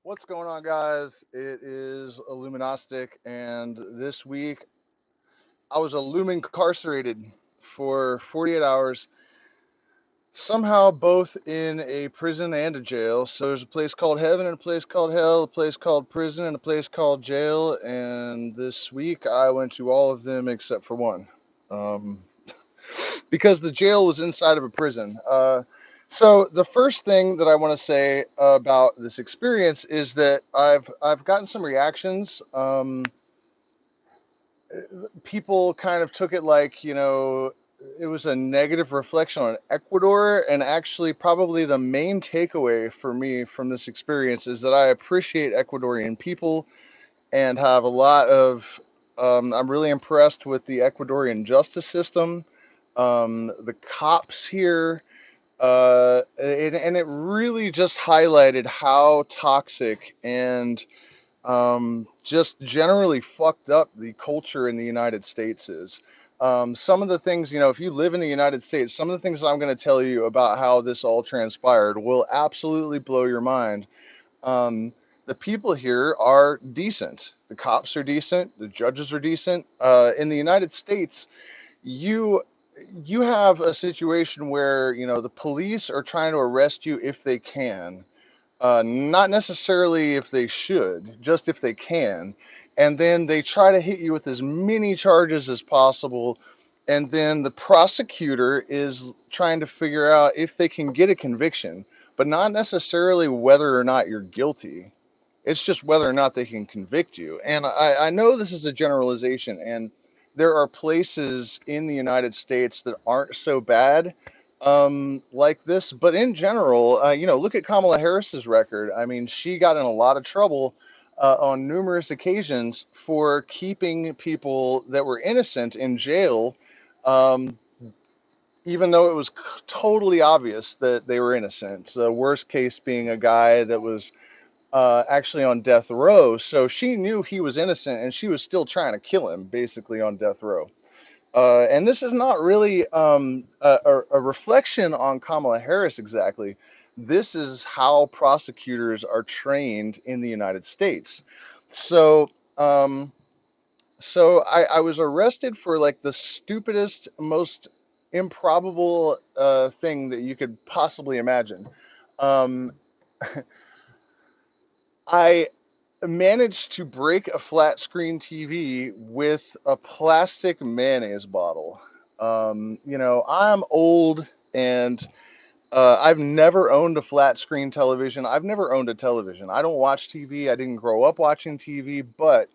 What's going on, guys? It is Illuminostic, and this week I was IllumiGncarcerated for 48 hours, somehow both in a prison and a jail. So there's a place called heaven and a place called hell, a place called prison and a place called jail, and this week I went to all of them except for one. Um, because the jail was inside of a prison. So the first thing that I want to say about this experience is that I've gotten some reactions. People kind of took it like, it was a negative reflection on Ecuador, and actually probably the main takeaway for me from this experience is that I appreciate Ecuadorian people and have a lot of I'm really impressed with the Ecuadorian justice system, the cops here, and it really just highlighted how toxic and just generally fucked up the culture in the United States is. Some of the things, if you live in the United States, some of the things I'm going to tell you about how this all transpired will absolutely blow your mind. um, the people here are decent. The cops are decent. The judges are decent. In the United States, you you have a situation where the police are trying to arrest you if they can, not necessarily if they should, just if they can. And then they try to hit you with as many charges as possible. And then the prosecutor is trying to figure out if they can get a conviction, but not necessarily whether or not you're guilty. It's just whether or not they can convict you. And I know this is a generalization, and there are places in the United States that aren't so bad like this. But in general, look at Kamala Harris's record. I mean, she got in a lot of trouble on numerous occasions for keeping people that were innocent in jail, um, even though it was totally obvious that they were innocent. The worst case being a guy that was actually on death row. So she knew he was innocent, and she was still trying to kill him, basically on death row. And this is not really a reflection on Kamala Harris exactly. This is how prosecutors are trained in the United States. So, um, so I was arrested for like the stupidest, most improbable thing that you could possibly imagine. Um, I managed to break a flat screen TV with a plastic mayonnaise bottle. I'm old, and I've never owned a flat screen television. I've never owned a television. I don't watch TV. I didn't grow up watching TV, but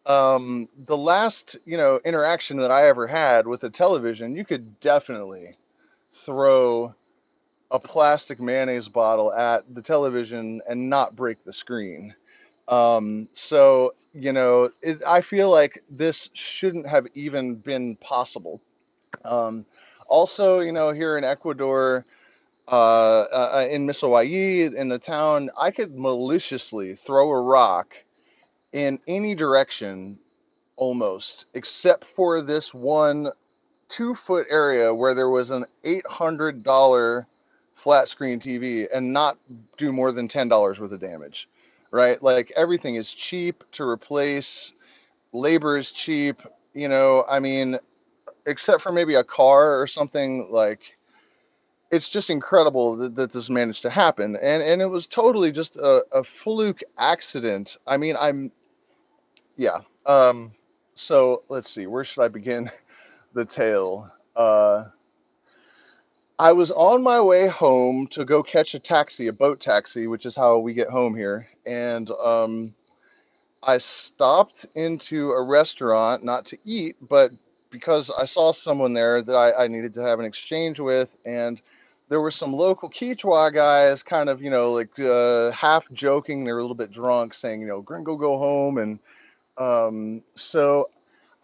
the last, interaction that I ever had with a television, you could definitely throw a plastic mayonnaise bottle at the television and not break the screen. I feel like this shouldn't have even been possible. Um, Also, here in Ecuador, in Misawai, in the town, I could maliciously throw a rock in any direction almost, except for this one 2 foot area where there was an $800 flat screen TV and not do more than $10 worth of damage, right? Like everything is cheap to replace, labor is cheap, I mean, except for maybe a car or something. Like, it's just incredible that this managed to happen. And it was totally just a fluke accident. I mean, yeah. So let's see, where should I begin the tale? I was on my way home to go catch a taxi, a boat taxi, which is how we get home here. And I stopped into a restaurant, not to eat, but because I saw someone there that I needed to have an exchange with. And there were some local Quechua guys kind of, like half joking. They were a little bit drunk, saying, gringo, go home. And so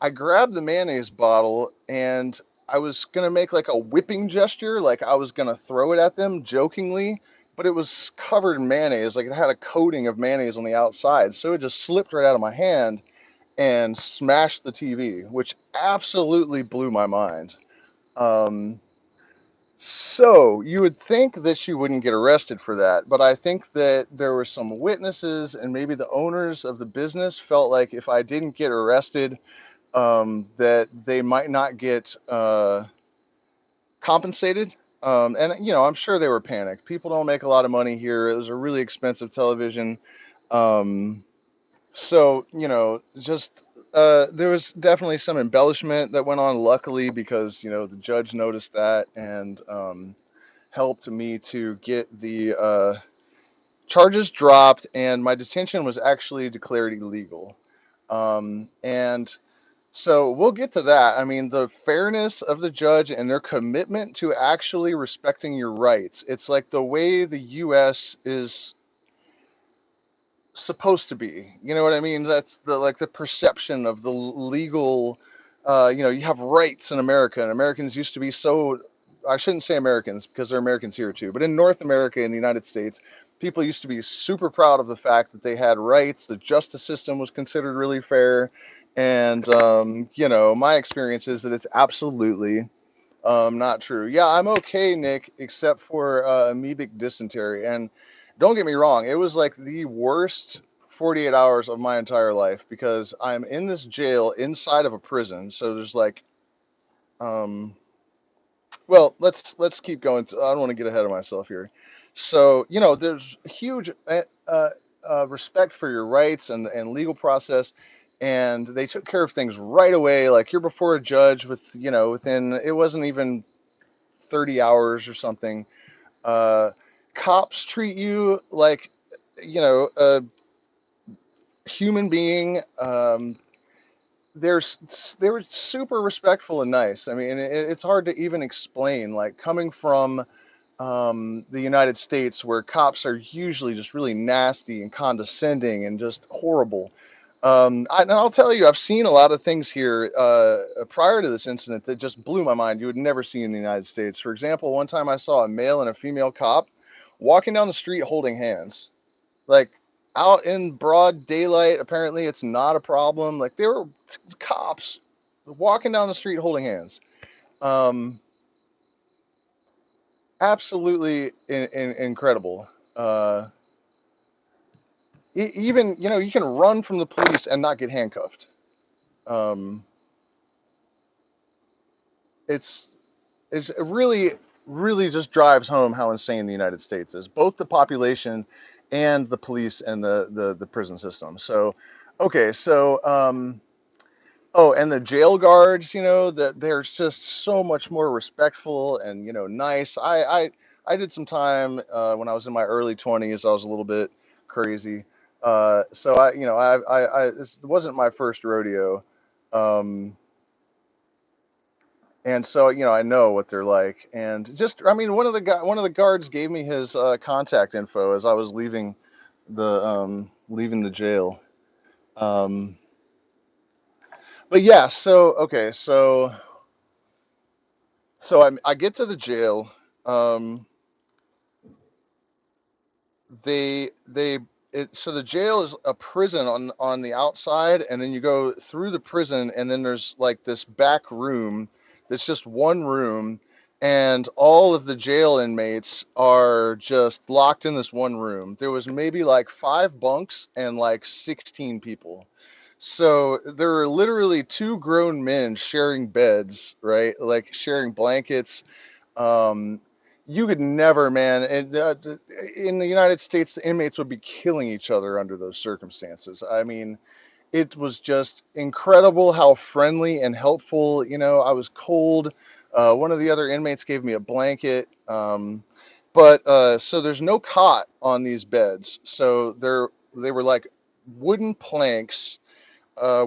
I grabbed the mayonnaise bottle, and I was gonna make like a whipping gesture, like I was gonna throw it at them jokingly, but it was covered in mayonnaise, like it had a coating of mayonnaise on the outside, so it just slipped right out of my hand and smashed the TV, which absolutely blew my mind. Um, So you would think that she wouldn't get arrested for that, but I think that there were some witnesses and maybe the owners of the business felt like if I didn't get arrested, that they might not get compensated. And I'm sure they were panicked. People don't make a lot of money here. It was a really expensive television. Um, so just there was definitely some embellishment that went on. Luckily, because the judge noticed that and helped me to get the charges dropped, and my detention was actually declared illegal. And so we'll get to that. I mean, the fairness of the judge and their commitment to actually respecting your rights. It's like the way the U.S. is supposed to be. You know what I mean? That's the perception of the legal. You have rights in America, and Americans used to be so. I shouldn't say Americans because they're Americans here too, but in North America, in the United States, people used to be super proud of the fact that they had rights. The justice system was considered really fair, and my experience is that it's absolutely not true. Yeah, I'm okay, Nick, except for amoebic dysentery. And don't get me wrong, it was like the worst 48 hours of my entire life because I'm in this jail inside of a prison. So there's like, um, well, let's keep going. I don't want to get ahead of myself here. So there's huge respect for your rights and legal process. And they took care of things right away. Like you're before a judge within, it wasn't even 30 hours or something. Uh, Cops treat you like, a human being. They were super respectful and nice. I mean, it's hard to even explain. Like coming from the United States, where cops are usually just really nasty and condescending and just horrible. And I'll tell you, I've seen a lot of things here prior to this incident that just blew my mind. You would never see in the United States. For example, one time I saw a male and a female cop walking down the street holding hands, like out in broad daylight. Apparently, it's not a problem. Like they were cops walking down the street holding hands. Um, Absolutely incredible. Uh, Even you can run from the police and not get handcuffed. Um, it's it really just drives home how insane the United States is, both the population and the police and the prison system. So, okay, so oh, and the jail guards, that they're just so much more respectful and nice. I did some time when I was in my early 20s. I was a little bit crazy, so this wasn't my first rodeo, um, and so I know what they're like. And just I mean, one of the guards gave me his contact info as I was leaving the jail. Um, but yeah, so okay, so I get to the jail. Um, they so the jail is a prison on the outside, and then you go through the prison, and then there's like this back room that's just one room, and all of the jail inmates are just locked in this one room. There was maybe like 5 bunks and like 16 people. So there were literally two grown men sharing beds, right? Like sharing blankets. um, you could never, man. And in the United States, the inmates would be killing each other under those circumstances. I mean, it was just incredible how friendly and helpful. I was cold. One of the other inmates gave me a blanket. But so there's no cot on these beds. So they were like wooden planks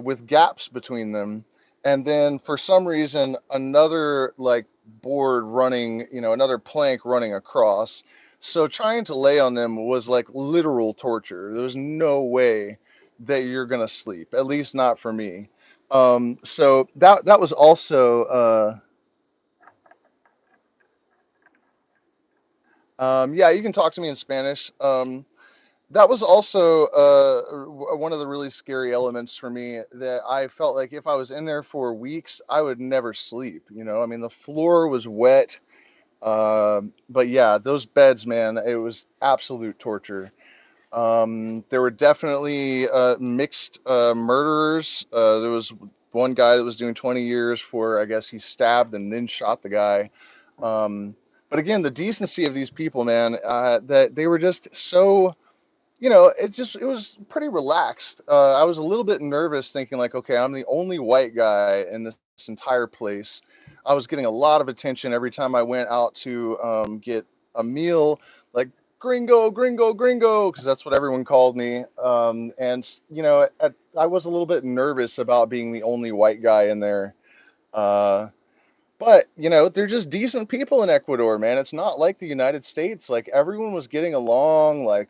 with gaps between them, and then for some reason another like board running, another plank running across. So trying to lay on them was like literal torture. There was no way that you're gonna sleep, at least not for me. So that was also yeah, you can talk to me in Spanish. That was also one of the really scary elements for me, that I felt like if I was in there for weeks, I would never sleep. I mean, the floor was wet. But yeah, those beds, man, it was absolute torture. There were definitely mixed murderers. There was one guy that was doing 20 years for, I guess he stabbed and then shot the guy. But again, the decency of these people, man, that they were just so, it was pretty relaxed. I was a little bit nervous thinking like, okay, I'm the only white guy in this entire place. I was getting a lot of attention every time I went out to get a meal, like gringo, gringo, gringo, because that's what everyone called me. I was a little bit nervous about being the only white guy in there. Uh, but, they're just decent people in Ecuador, man. It's not like the United States. Like, everyone was getting along, like,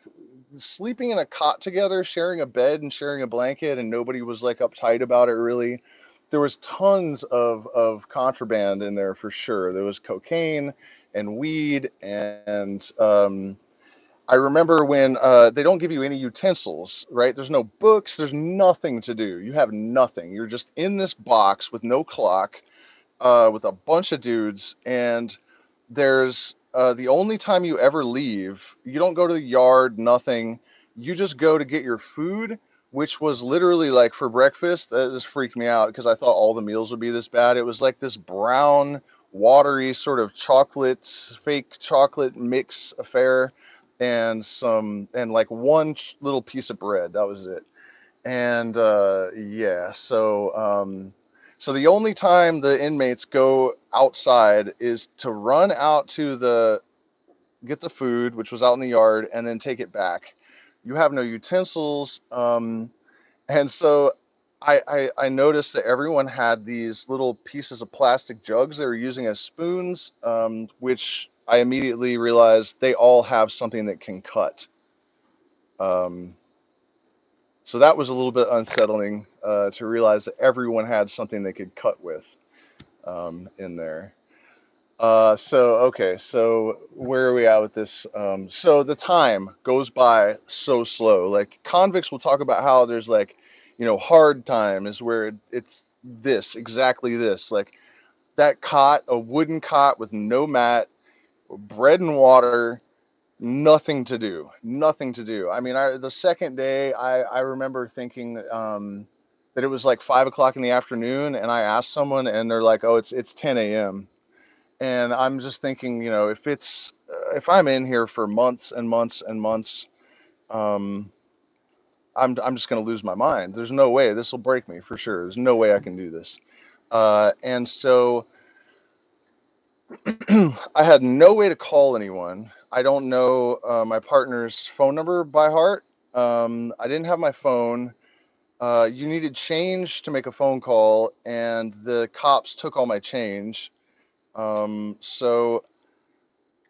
sleeping in a cot together, sharing a bed and sharing a blanket, and nobody was, like, uptight about it, really. There was tons of contraband in there for sure. There was cocaine and weed, and I remember when they don't give you any utensils, right? There's no books, there's nothing to do. You have nothing. You're just in this box with no clock with a bunch of dudes, and there's the only time you ever leave, you don't go to the yard, nothing. You just go to get your food, which was literally like for breakfast. That just freaked me out because I thought all the meals would be this bad. It was like this brown, watery sort of chocolate, fake chocolate mix affair, and like one little piece of bread. That was it. And yeah, so the only time the inmates go outside is to run out to the get the food, which was out in the yard, and then take it back. You have no utensils, and so I noticed that everyone had these little pieces of plastic jugs they were using as spoons, which I immediately realized they all have something that can cut. Um, So that was a little bit unsettling to realize that everyone had something they could cut with in there. So where are we at with this? So the time goes by so slow. Like convicts will talk about how there's like, hard time is where it's this, exactly this. Like that cot, a wooden cot with no mat, bread and water, nothing to do. Nothing to do. I mean, the second day, I remember thinking that it was like 5 o'clock in the afternoon, and I asked someone, and they're like, "Oh, it's 10 a.m." And I'm just thinking, if I'm in here for months and months and months, um, I'm just gonna lose my mind. There's no way this will break me for sure. There's no way I can do this. And so I had no way to call anyone. I don't know my partner's phone number by heart. I didn't have my phone. You needed change to make a phone call, and the cops took all my change. So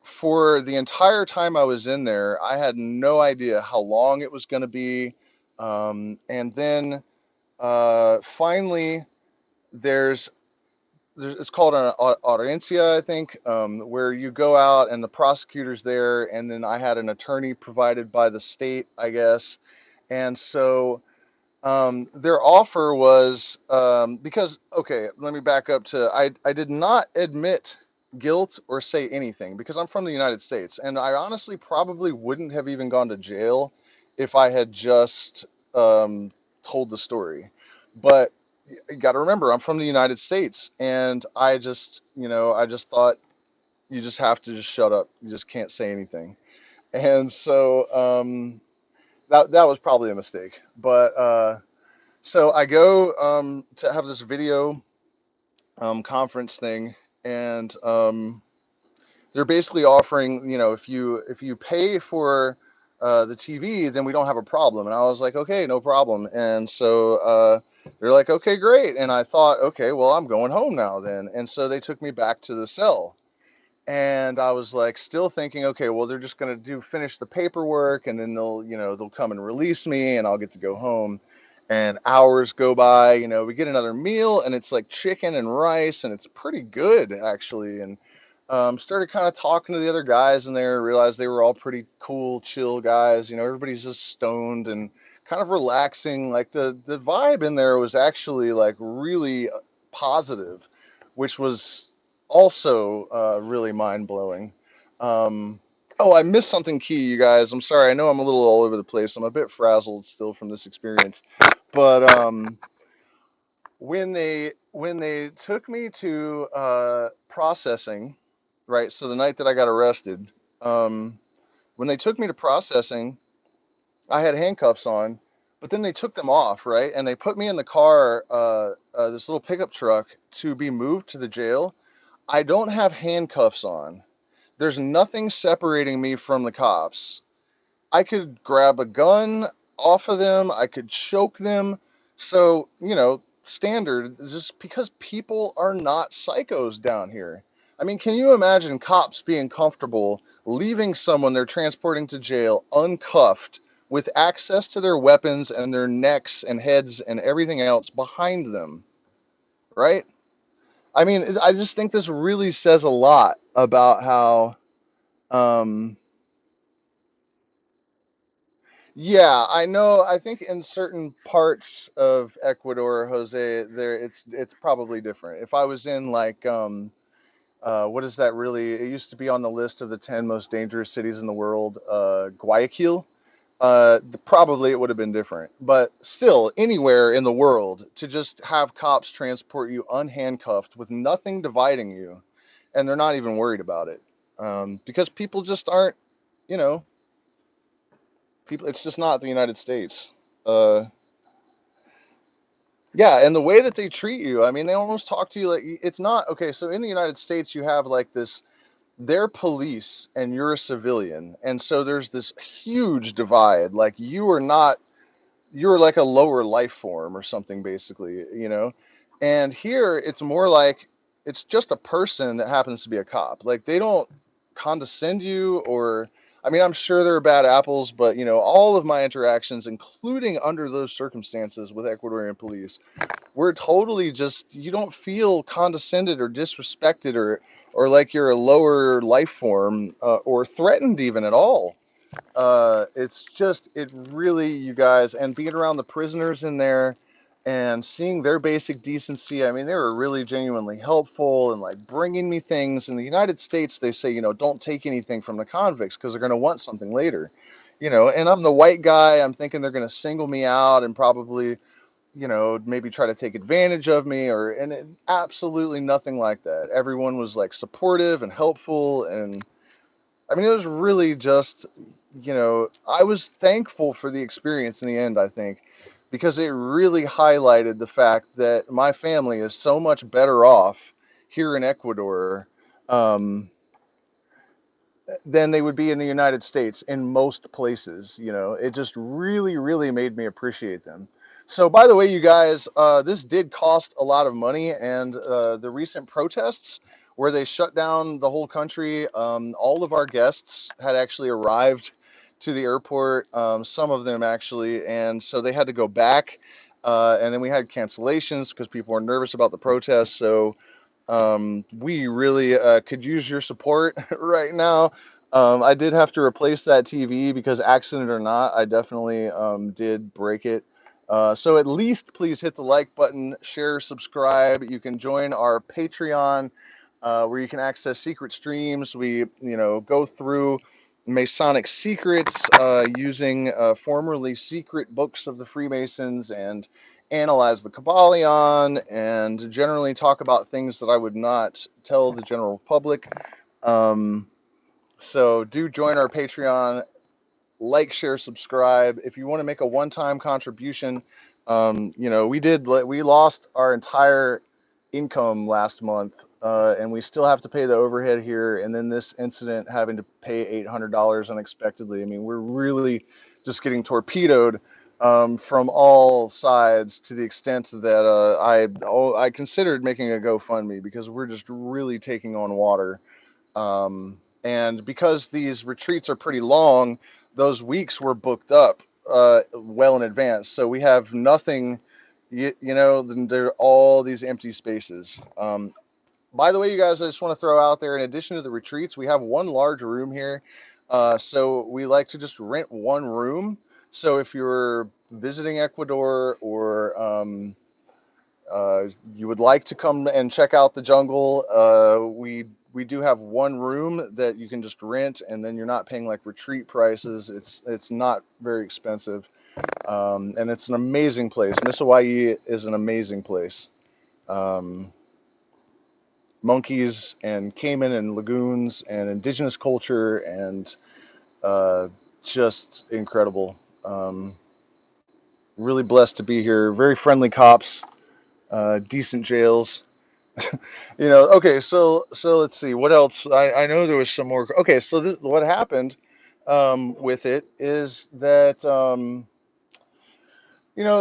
for the entire time I was in there, I had no idea how long it was going to be. And then finally, there's it's called an audiencia, I think, where you go out and the prosecutor's there, and then I had an attorney provided by the state, I guess. And so their offer was because, okay, let me back up to I did not admit guilt or say anything because I'm from the United States, and I honestly probably wouldn't have even gone to jail if I had just told the story. But you got to remember, I'm from the United States, and I just thought you just have to just shut up. You just can't say anything. And so that was probably a mistake. But so I go to have this video conference thing, and they're basically offering, if you pay for the TV, then we don't have a problem. And I was like, okay, no problem. And so they're like, okay, great. And I thought, okay, well, I'm going home now then. And so they took me back to the cell. And I was like, still thinking, okay, well, they're just gonna finish the paperwork, and then they'll come and release me, and I'll get to go home. And hours go by, we get another meal, and it's like chicken and rice, and it's pretty good actually. And started kind of talking to the other guys in there, realized they were all pretty cool, chill guys. Everybody's just stoned and kind of relaxing. Like the vibe in there was actually like really positive, which was also really mind blowing. Um, oh, I missed something key, you guys. I'm sorry. I know I'm a little all over the place. I'm a bit frazzled still from this experience, but when they took me to processing, right? So the night that I got arrested, um, when they took me to processing, I had handcuffs on, but then they took them off, right? And they put me in the car, this little pickup truck, to be moved to the jail. I don't have handcuffs on. There's nothing separating me from the cops. I could grab a gun off of them, I could choke them. So, standard, just because people are not psychos down here. I mean, can you imagine cops being comfortable leaving someone they're transporting to jail uncuffed with access to their weapons and their necks and heads and everything else behind them, right? I mean, I just think this really says a lot about how um, yeah, I know. I think in certain parts of Ecuador, Jose, there it's probably different. If I was in like what is that really? It used to be on the list of the 10 most dangerous cities in the world, Guayaquil. Probably it would have been different. But still, anywhere in the world to just have cops transport you unhandcuffed with nothing dividing you, and they're not even worried about it, because people just aren't, you know, people. It's just not the United States. Uh, Yeah, and the way that they treat you, I mean, they almost talk to you like it's not okay. So in the United States, you have like this, they're police and you're a civilian. And so there's this huge divide. Like you're like a lower life form or something, basically. And here it's more like it's just a person that happens to be a cop. Like they don't condescend you or, I mean, I'm sure there are bad apples, but all of my interactions, including under those circumstances with Ecuadorian police, we're totally just, you don't feel condescended or disrespected or like you're a lower life form, or threatened even at all. It's just, it really, you guys, and being around the prisoners in there and seeing their basic decency. I mean, they were really genuinely helpful and like bringing me things. In the United States, they say, don't take anything from the convicts because they're going to want something later. And I'm the white guy. I'm thinking they're going to single me out and probably, maybe try to take advantage of me, absolutely nothing like that. Everyone was like supportive and helpful. And I mean, it was really just, I was thankful for the experience in the end, I think, because it really highlighted the fact that my family is so much better off here in Ecuador, um, than they would be in the United States in most places. It just really, really made me appreciate them. So, by the way, you guys, this did cost a lot of money, and the recent protests where they shut down the whole country, all of our guests had actually arrived to the airport, some of them actually, and so they had to go back. And then we had cancellations because people were nervous about the protests. So, we really could use your support right now. I did have to replace that TV because, accident or not, I definitely did break it. So at least please hit the like button, share, subscribe. You can join our Patreon, where you can access secret streams. We, go through Masonic secrets, using formerly secret books of the Freemasons, and analyze the Kabbalion, and generally talk about things that I would not tell the general public. Um, so do join our Patreon, like, share, subscribe. If you want to make a one-time contribution, we lost our entire income last month, and we still have to pay the overhead here. And then this incident, having to pay $800 unexpectedly. I mean, we're really just getting torpedoed, from all sides, to the extent that I considered making a GoFundMe because we're just really taking on water. And because these retreats are pretty long, those weeks were booked up well in advance. So we have nothing, then there are all these empty spaces. By the way, you guys, I just want to throw out there, in addition to the retreats, we have one large room here. So we like to just rent one room. So if you're visiting Ecuador, or you would like to come and check out the jungle, we do have one room that you can just rent, and then you're not paying like retreat prices. It's not very expensive, and it's an amazing place. Miss Hawaii is an amazing place. Um, Monkeys and caiman and lagoons and indigenous culture and uh, just incredible. Really blessed to be here. Very friendly cops, decent jails. Okay, so let's see what else. I know there was some more. Okay, so what happened with it is that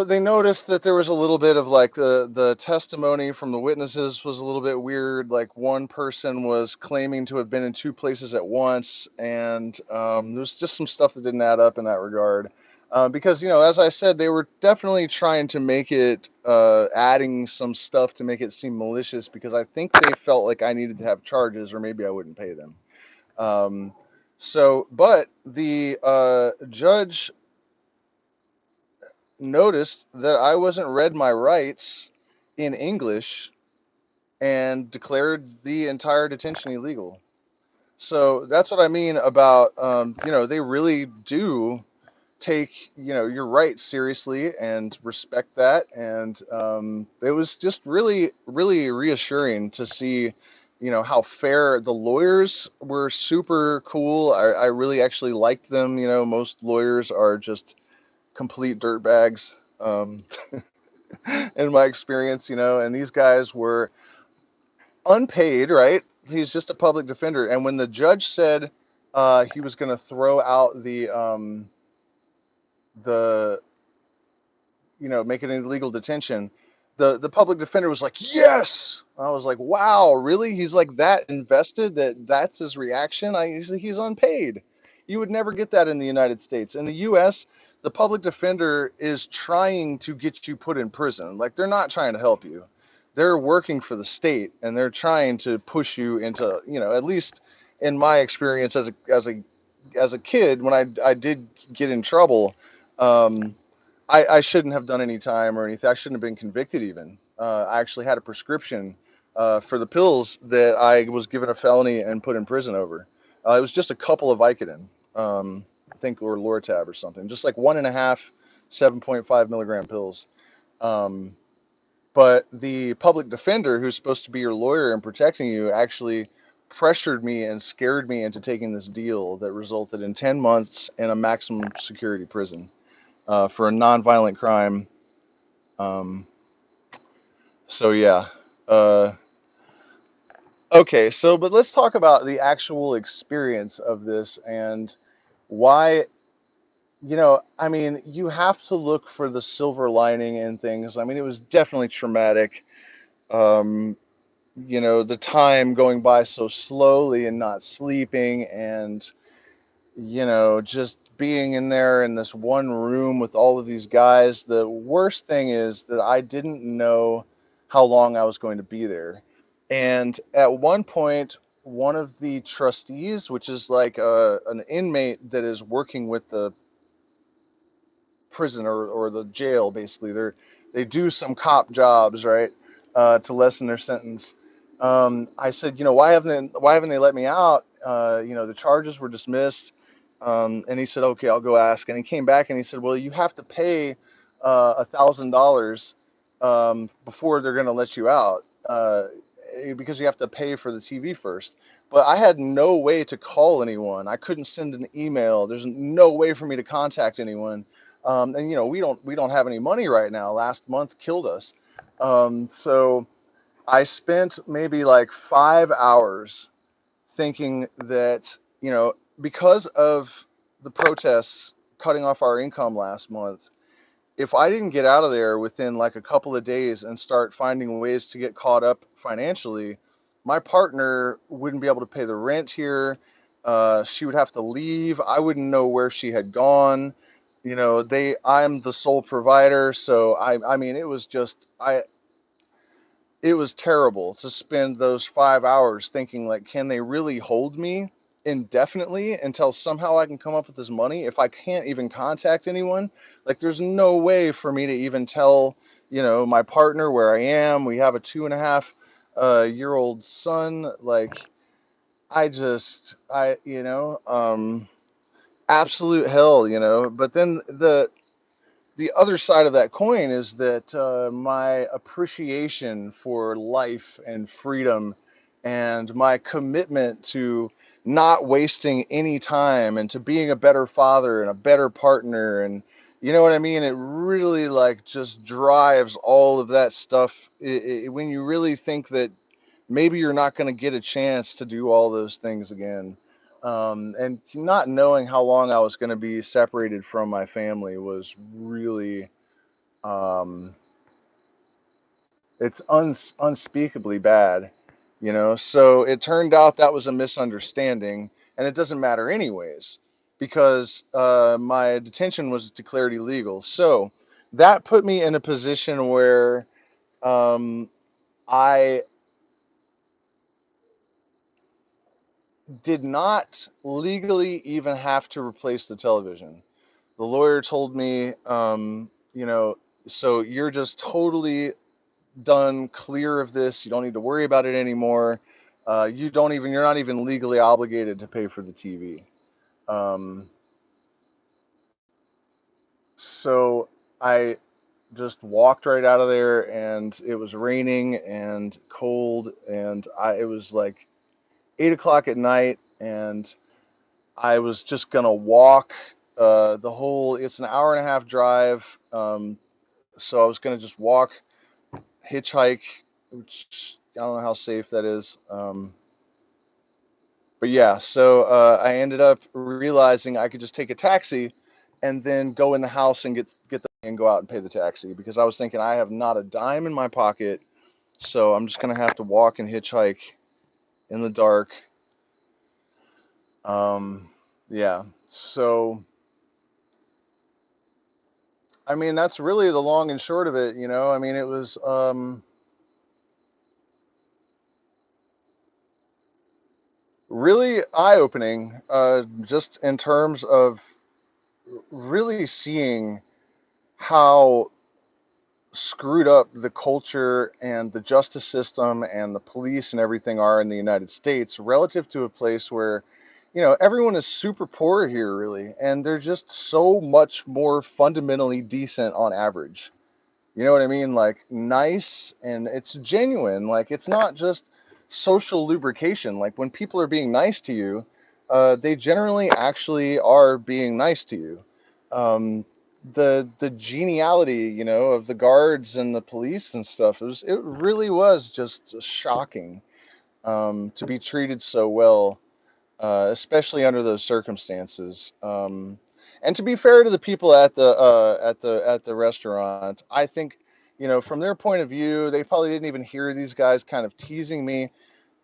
they noticed that there was a little bit of like the testimony from the witnesses was a little bit weird. Like one person was claiming to have been in two places at once, and there's just some stuff that didn't add up in that regard. Because as I said, they were definitely trying to make it adding some stuff to make it seem malicious because I think they felt like I needed to have charges or maybe I wouldn't pay them. Um, but the judge noticed that I wasn't read my rights in English and declared the entire detention illegal. So that's what I mean about, they really do take, your rights seriously and respect that. And it was just really, really reassuring to see, how fair the lawyers were. Super cool. I really actually liked them. Most lawyers are just complete dirtbags. In my experience, and these guys were unpaid, right? He's just a public defender. And when the judge said he was going to throw out the make it an illegal detention, the public defender was like, yes. I was like, wow, really? He's like that invested that's his reaction. He's unpaid. You would never get that in the United States. In the U.S., the public defender is trying to get you put in prison. Like they're not trying to help you. They're working for the state and they're trying to push you into, at least in my experience as a kid when I did get in trouble. Um, I shouldn't have done any time or anything. I shouldn't have been convicted even. I actually had a prescription for the pills that I was given a felony and put in prison over. It was just a couple of Vicodin, I think, or Lortab or something. Just like 1.5, 7.5 milligram pills. Um, but the public defender, who's supposed to be your lawyer and protecting you, actually pressured me and scared me into taking this deal that resulted in 10 months in a maximum security prison for a nonviolent crime. Um, so yeah. Uh, okay. But let's talk about the actual experience of this and why. I mean, you have to look for the silver lining in things. I mean, it was definitely traumatic. Um, the time going by so slowly and not sleeping and just being in there in this one room with all of these guys. The worst thing is that I didn't know how long I was going to be there. And at one point, one of the trustees, which is like an inmate that is working with the prison or the jail, basically, they do some cop jobs, right, to lessen their sentence. I said, why haven't they let me out? The charges were dismissed. And he said, okay, I'll go ask. And he came back and he said, well, you have to pay $1,000 before they're going to let you out because you have to pay for the TV first. But I had no way to call anyone. I couldn't send an email. There's no way for me to contact anyone. And we don't have any money right now. Last month killed us. So I spent maybe like 5 hours thinking that, because of the protests cutting off our income last month, if I didn't get out of there within like a couple of days and start finding ways to get caught up financially, my partner wouldn't be able to pay the rent here. She would have to leave. I wouldn't know where she had gone. I'm the sole provider. So I mean, it was terrible to spend those 5 hours thinking like, can they really hold me indefinitely until somehow I can come up with this money if I can't even contact anyone? Like there's no way for me to even tell my partner, where I am. We have a 2.5 year old son. Like, absolute hell, But then the other side of that coin is that my appreciation for life and freedom and my commitment to not wasting any time and to being a better father and a better partner, and you know what I mean, it really like just drives all of that stuff when you really think that maybe you're not going to get a chance to do all those things again. And not knowing how long I was going to be separated from my family was really, um, it's unspeakably bad, So it turned out that was a misunderstanding, and it doesn't matter anyways, because my detention was declared illegal. So that put me in a position where um, I did not legally even have to replace the television. The lawyer told me, so you're just totally done, clear of this. You don't need to worry about it anymore. You're not even legally obligated to pay for the TV. Um, so I just walked right out of there, and it was raining and cold, and it was like 8 o'clock at night, and I was just gonna walk it's an hour and a half drive. So I was gonna just walk, hitchhike, which I don't know how safe that is. But yeah, so I ended up realizing I could just take a taxi and then go in the house and get the and go out and pay the taxi, because I was thinking I have not a dime in my pocket, so I'm just gonna have to walk and hitchhike in the dark. Yeah, so I mean, that's really the long and short of it, I mean, it was really eye-opening, just in terms of really seeing how screwed up the culture and the justice system and the police and everything are in the United States relative to a place where, everyone is super poor here, really, and they're just so much more fundamentally decent on average. You know what I mean? Like, nice, and it's genuine. Like, it's not just social lubrication. Like, when people are being nice to you, they generally actually are being nice to you. Um, the geniality, of the guards and the police and stuff, it really was just shocking, to be treated so well, especially under those circumstances. And to be fair to the people at the restaurant, I think, from their point of view, they probably didn't even hear these guys kind of teasing me.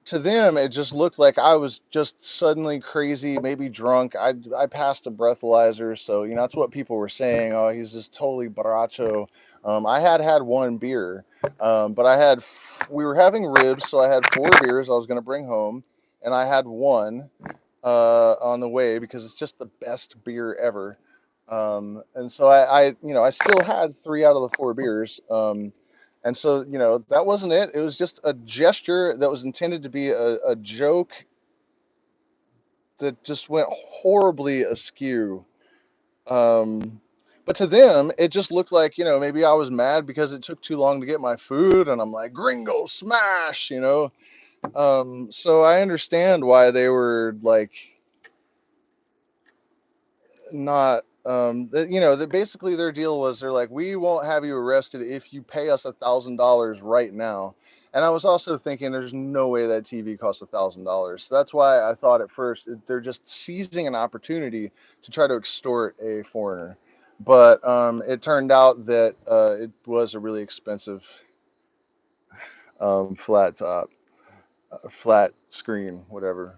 To them, it just looked like I was just suddenly crazy, maybe drunk. I passed a breathalyzer, so that's what people were saying. Oh, he's just totally borracho. I had one beer, but we were having ribs, so I had 4 beers I was going to bring home, and I had one on the way because it's just the best beer ever. And so I still had 3 out of the 4 beers. And so, that wasn't it. It was just a gesture that was intended to be a joke that just went horribly askew. Um, but to them, it just looked like, maybe I was mad because it took too long to get my food, and I'm like, gringo smash. So I understand why they were like, not that basically their deal was, they're like, we won't have you arrested if you pay us $1,000 right now. And I was also thinking, there's no way that TV costs $1,000. So that's why I thought at first they're just seizing an opportunity to try to extort a foreigner. But it turned out that it was a really expensive flat top, flat screen, whatever.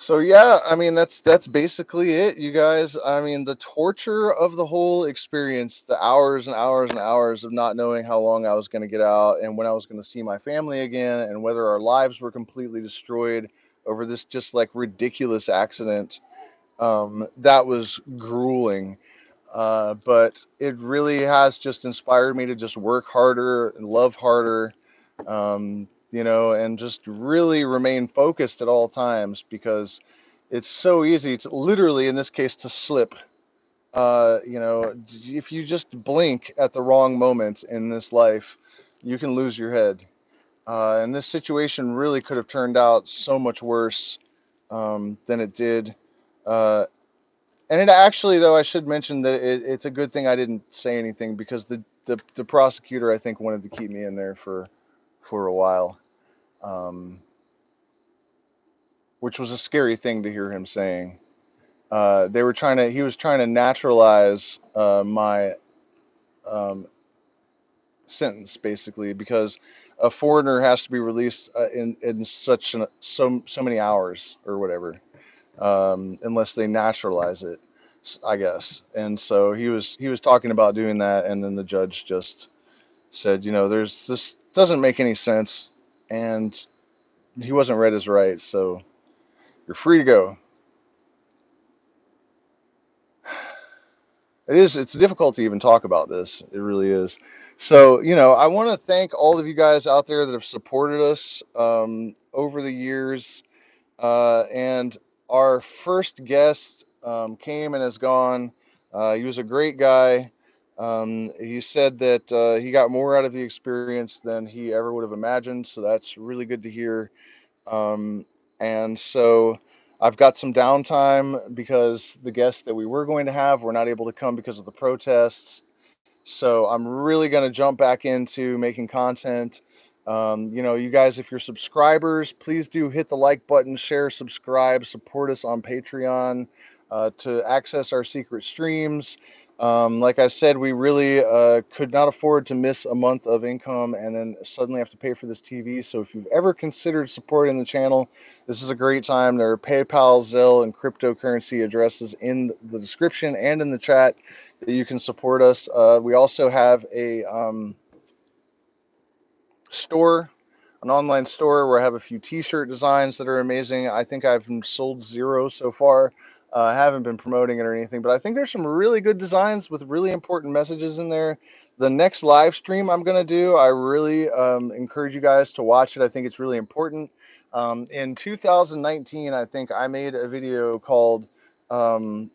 So yeah, I mean, that's basically it, you guys. I mean, the torture of the whole experience, the hours and hours and hours of not knowing how long I was going to get out and when I was going to see my family again, and whether our lives were completely destroyed over this just like ridiculous accident. That was grueling. But it really has just inspired me to just work harder and love harder, and just really remain focused at all times, because it's so easy to literally, in this case, to slip. If you just blink at the wrong moment in this life, you can lose your head. And this situation really could have turned out so much worse than it did. Uh, and it actually, though, I should mention that it's a good thing I didn't say anything, because the prosecutor, I think, wanted to keep me in there for a while, um, which was a scary thing to hear him saying. He was trying to naturalize my um, sentence, basically, because a foreigner has to be released in so many hours or whatever, unless they naturalize it, I guess. And so he was talking about doing that, and then the judge just said, there's this doesn't make any sense, and he wasn't read his rights, so you're free to go. It's difficult to even talk about this. It really is. So, I want to thank all of you guys out there that have supported us over the years. And our first guest came and has gone. He was a great guy. He said that he got more out of the experience than he ever would have imagined. So that's really good to hear. Um, and so I've got some downtime because the guests that we were going to have were not able to come because of the protests. So I'm really going to jump back into making content. You guys, if you're subscribers, please do hit the like button, share, subscribe, support us on Patreon to access our secret streams. Like I said, we really could not afford to miss a month of income and then suddenly have to pay for this TV. So if you've ever considered supporting the channel, this is a great time. There are PayPal, Zelle, and cryptocurrency addresses in the description and in the chat that you can support us. We also have a store, an online store where I have a few t-shirt designs that are amazing. I think I've sold 0 so far. I haven't been promoting it or anything, but I think there's some really good designs with really important messages in there. The next live stream I'm going to do, I really encourage you guys to watch it. I think it's really important. In 2019, I think I made a video called The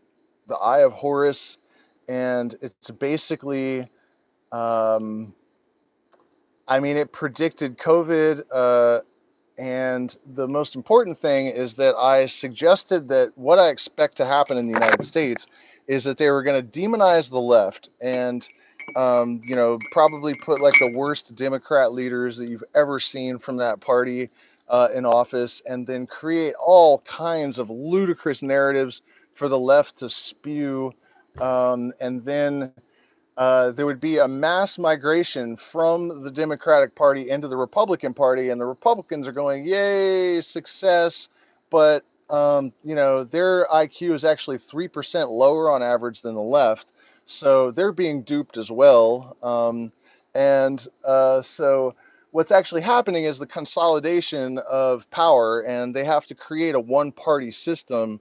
Eye of Horus, and it's basically, um, it predicted COVID. And the most important thing is that I suggested that what I expect to happen in the United States is that they were going to demonize the left and, probably put like the worst Democrat leaders that you've ever seen from that party in office, and then create all kinds of ludicrous narratives for the left to spew. And then there would be a mass migration from the Democratic Party into the Republican Party, and the Republicans are going, yay, success. But, their IQ is actually 3% lower on average than the left. So they're being duped as well. So what's actually happening is the consolidation of power, and they have to create a one-party system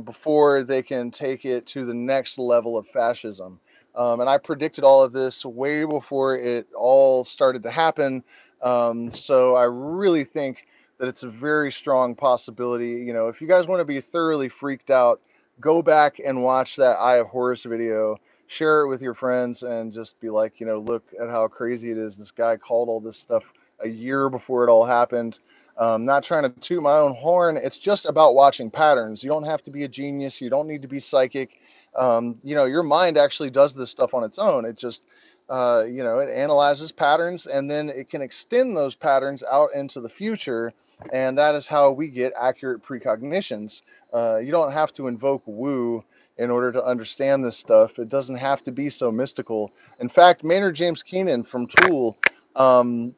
before they can take it to the next level of fascism. And I predicted all of this way before it all started to happen. So I really think that it's a very strong possibility. If you guys want to be thoroughly freaked out, go back and watch that Eye of Horus video, share it with your friends, and just be like, look at how crazy it is. This guy called all this stuff a year before it all happened. Not trying to toot my own horn. It's just about watching patterns. You don't have to be a genius. You don't need to be psychic. Your mind actually does this stuff on its own. It just, it analyzes patterns, and then it can extend those patterns out into the future. And that is how we get accurate precognitions. You don't have to invoke woo in order to understand this stuff. It doesn't have to be so mystical. In fact, Maynard James Keenan from Tool,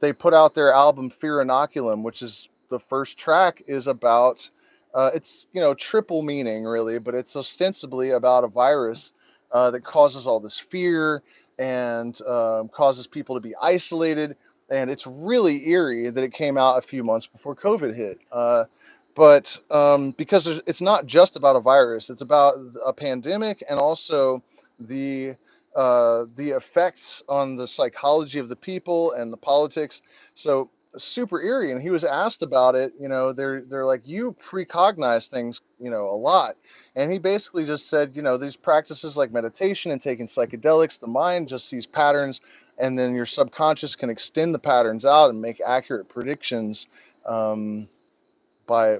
they put out their album Fear Inoculum, which is the first track is about, it's, triple meaning really, but it's ostensibly about a virus that causes all this fear and causes people to be isolated. And it's really eerie that it came out a few months before COVID hit. But because it's not just about a virus, it's about a pandemic and also the effects on the psychology of the people and the politics. So super eerie. And he was asked about it. They're like, you precognize things, a lot. And he basically just said, these practices like meditation and taking psychedelics, the mind just sees patterns, and then your subconscious can extend the patterns out and make accurate predictions, um, by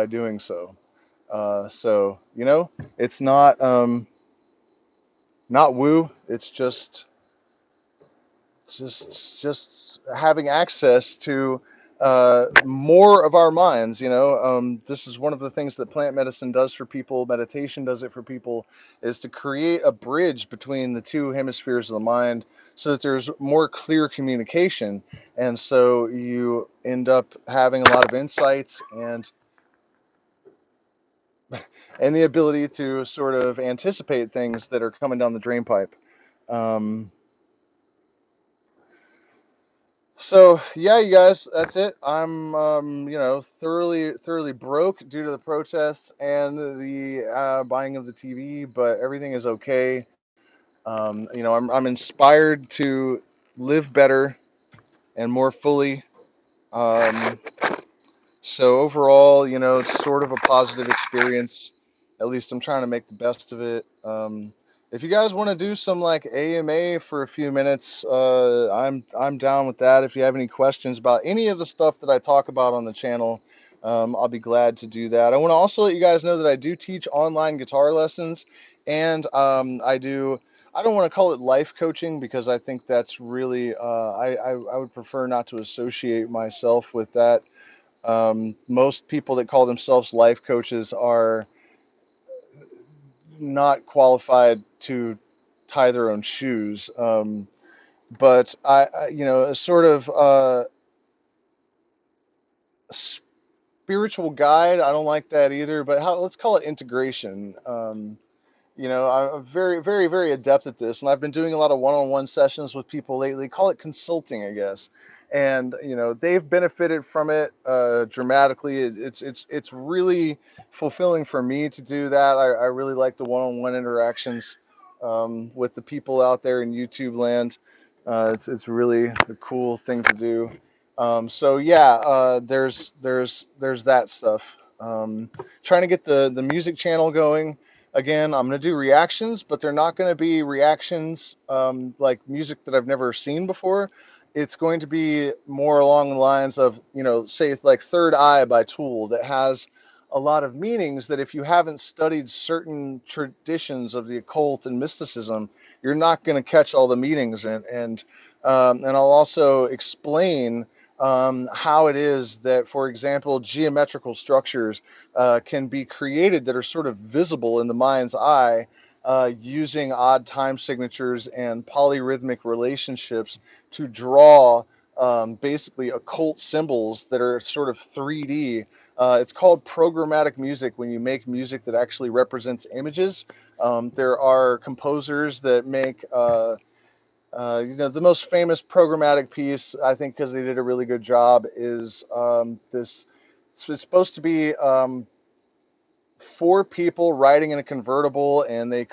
doing so. So it's not woo. It's just having access to more of our minds. This is one of the things that plant medicine does for people. Meditation does it for people, is to create a bridge between the two hemispheres of the mind, so that there's more clear communication, and so you end up having a lot of insights and the ability to sort of anticipate things that are coming down the drain pipe. Um, So yeah, you guys, that's it. I'm thoroughly broke due to the protests and the buying of the TV, but everything is okay. I'm inspired to live better and more fully. Um, so overall, it's sort of a positive experience. At least I'm trying to make the best of it. If you guys want to do some like AMA for a few minutes, I'm down with that. If you have any questions about any of the stuff that I talk about on the channel, I'll be glad to do that. I want to also let you guys know that I do teach online guitar lessons, and I do. I don't want to call it life coaching because I think that's really I would prefer not to associate myself with that. Most people that call themselves life coaches are not qualified to tie their own shoes. But a sort of spiritual guide, I don't like that either. But let's call it integration. I'm very, very, very adept at this, and I've been doing a lot of one-on-one sessions with people lately. Call it consulting, I guess. And they've benefited from it dramatically. It's really fulfilling for me to do that. I really like the one-on-one interactions with the people out there in YouTube land. It's really a cool thing to do. So yeah, there's that stuff. Trying to get the music channel going. Again, I'm going to do reactions, but they're not going to be reactions like music that I've never seen before. It's going to be more along the lines of, say, like Third Eye by Tool, that has a lot of meanings that if you haven't studied certain traditions of the occult and mysticism, you're not going to catch all the meanings. And I'll also explain how it is that, for example, geometrical structures can be created that are sort of visible in the mind's eye using odd time signatures and polyrhythmic relationships to draw basically occult symbols that are sort of 3D. It's called programmatic music when you make music that actually represents images. There are composers that make the most famous programmatic piece, I think, because they did a really good job, is this. It's supposed to be four people riding in a convertible, and they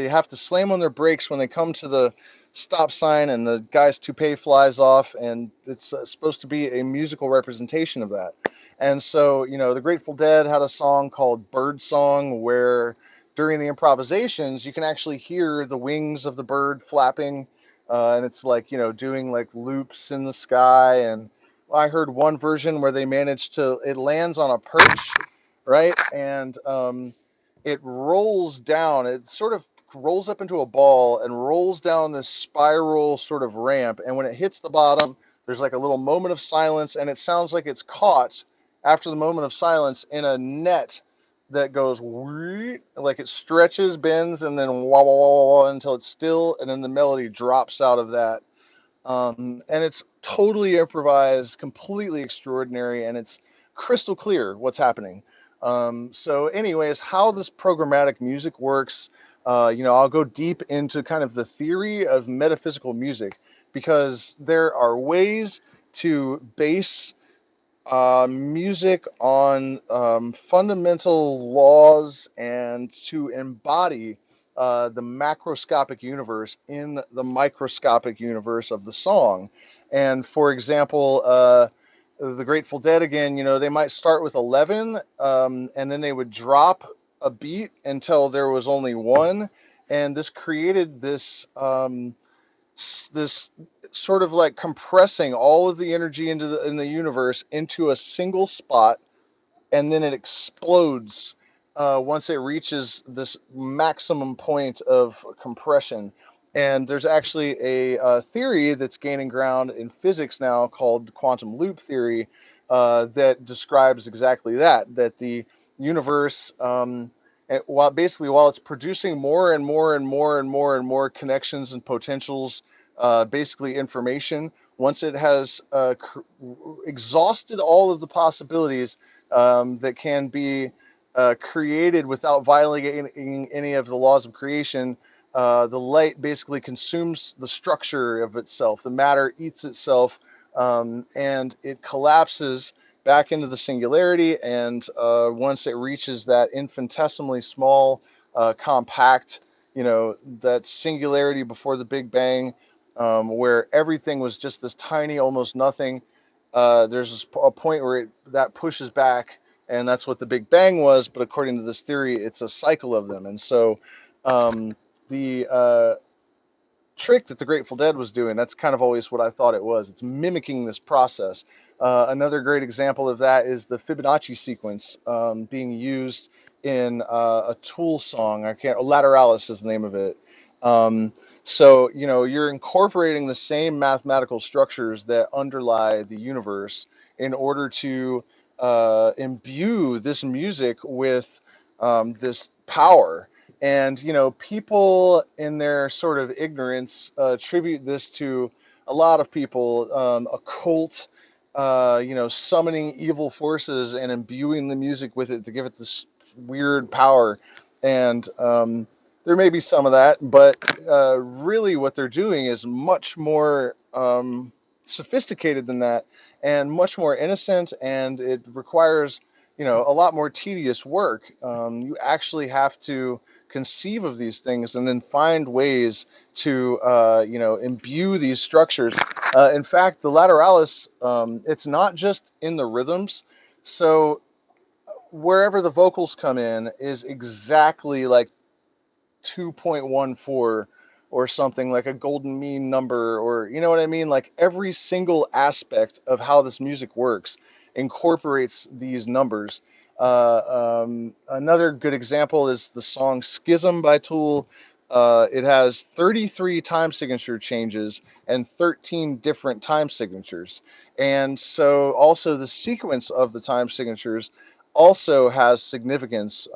have to slam on their brakes when they come to the stop sign, and the guy's toupee flies off, and it's supposed to be a musical representation of that. And so, the Grateful Dead had a song called Bird Song, where during the improvisations you can actually hear the wings of the bird flapping, and it's like, doing like loops in the sky. And I heard one version where they managed to, it lands on a perch, right? And it rolls down. It sort of rolls up into a ball and rolls down this spiral sort of ramp. And when it hits the bottom, there's like a little moment of silence, and it sounds like it's caught after the moment of silence in a net that goes like it stretches, bends, and then wah, wah, wah, wah, until it's still, and then the melody drops out of that. And it's totally improvised, completely extraordinary, and it's crystal clear what's happening. So, anyways, how this programmatic music works, I'll go deep into kind of the theory of metaphysical music, because there are ways to base music on fundamental laws and to embody the macroscopic universe in the microscopic universe of the song. And for example, the Grateful Dead, again, you know, they might start with 11, and then they would drop a beat until there was only one, and this created this sort of like compressing all of the energy into in the universe into a single spot, and then it explodes once it reaches this maximum point of compression. And there's actually a theory that's gaining ground in physics now called quantum loop theory that describes exactly that, that the universe, while it's producing more and more and more and more and more connections and potentials, basically information, once it has exhausted all of the possibilities that can be created without violating any of the laws of creation, the light basically consumes the structure of itself. The matter eats itself, and it collapses back into the singularity. And once it reaches that infinitesimally small, compact, you know, that singularity before the Big Bang, where everything was just this tiny, almost nothing, there's a point where that pushes back, and that's what the Big Bang was. But according to this theory, it's a cycle of them. And so the trick that the Grateful Dead was doing, that's kind of always what I thought it was. It's mimicking this process. Another great example of that is the Fibonacci sequence being used in a Tool song. Lateralis is the name of it. So, you know, you're incorporating the same mathematical structures that underlie the universe in order to imbue this music with this power. And, you know, people in their sort of ignorance attribute this to a lot of people, occult, you know, summoning evil forces and imbuing the music with it to give it this weird power. And there may be some of that, but really what they're doing is much more sophisticated than that, and much more innocent, and it requires, you know, a lot more tedious work. You actually have to conceive of these things and then find ways to you know, imbue these structures. In fact, the lateralis, it's not just in the rhythms. So wherever the vocals come in is exactly like 2.14 or something, like a golden mean number, or you know what I mean? Like every single aspect of how this music works incorporates these numbers. Another good example is the song Schism by Tool. It has 33 time signature changes and 13 different time signatures. And so also the sequence of the time signatures also has significance.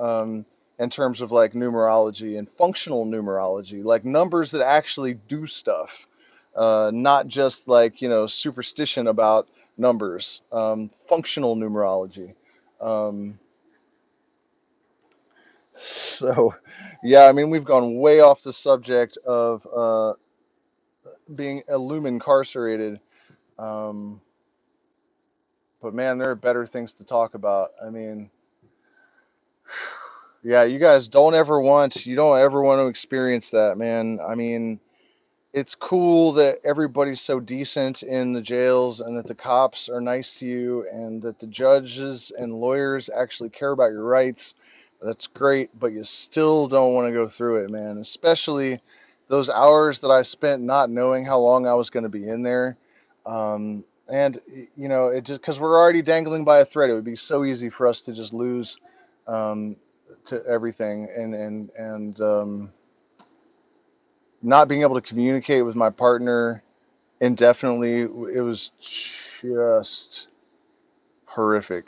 In terms of like numerology and functional numerology, like numbers that actually do stuff, not just like, you know, superstition about numbers, functional numerology. Um, so, yeah, I mean, we've gone way off the subject of being IllumiGncarcerated. Um, but man, there are better things to talk about. I mean, yeah, you guys you don't ever want to experience that, man. I mean, it's cool that everybody's so decent in the jails and that the cops are nice to you and that the judges and lawyers actually care about your rights. That's great, but you still don't want to go through it, man. Especially those hours that I spent not knowing how long I was going to be in there. And, you know, it just because we're already dangling by a thread, it would be so easy for us to just lose um, to everything. And not being able to communicate with my partner indefinitely, it was just horrific.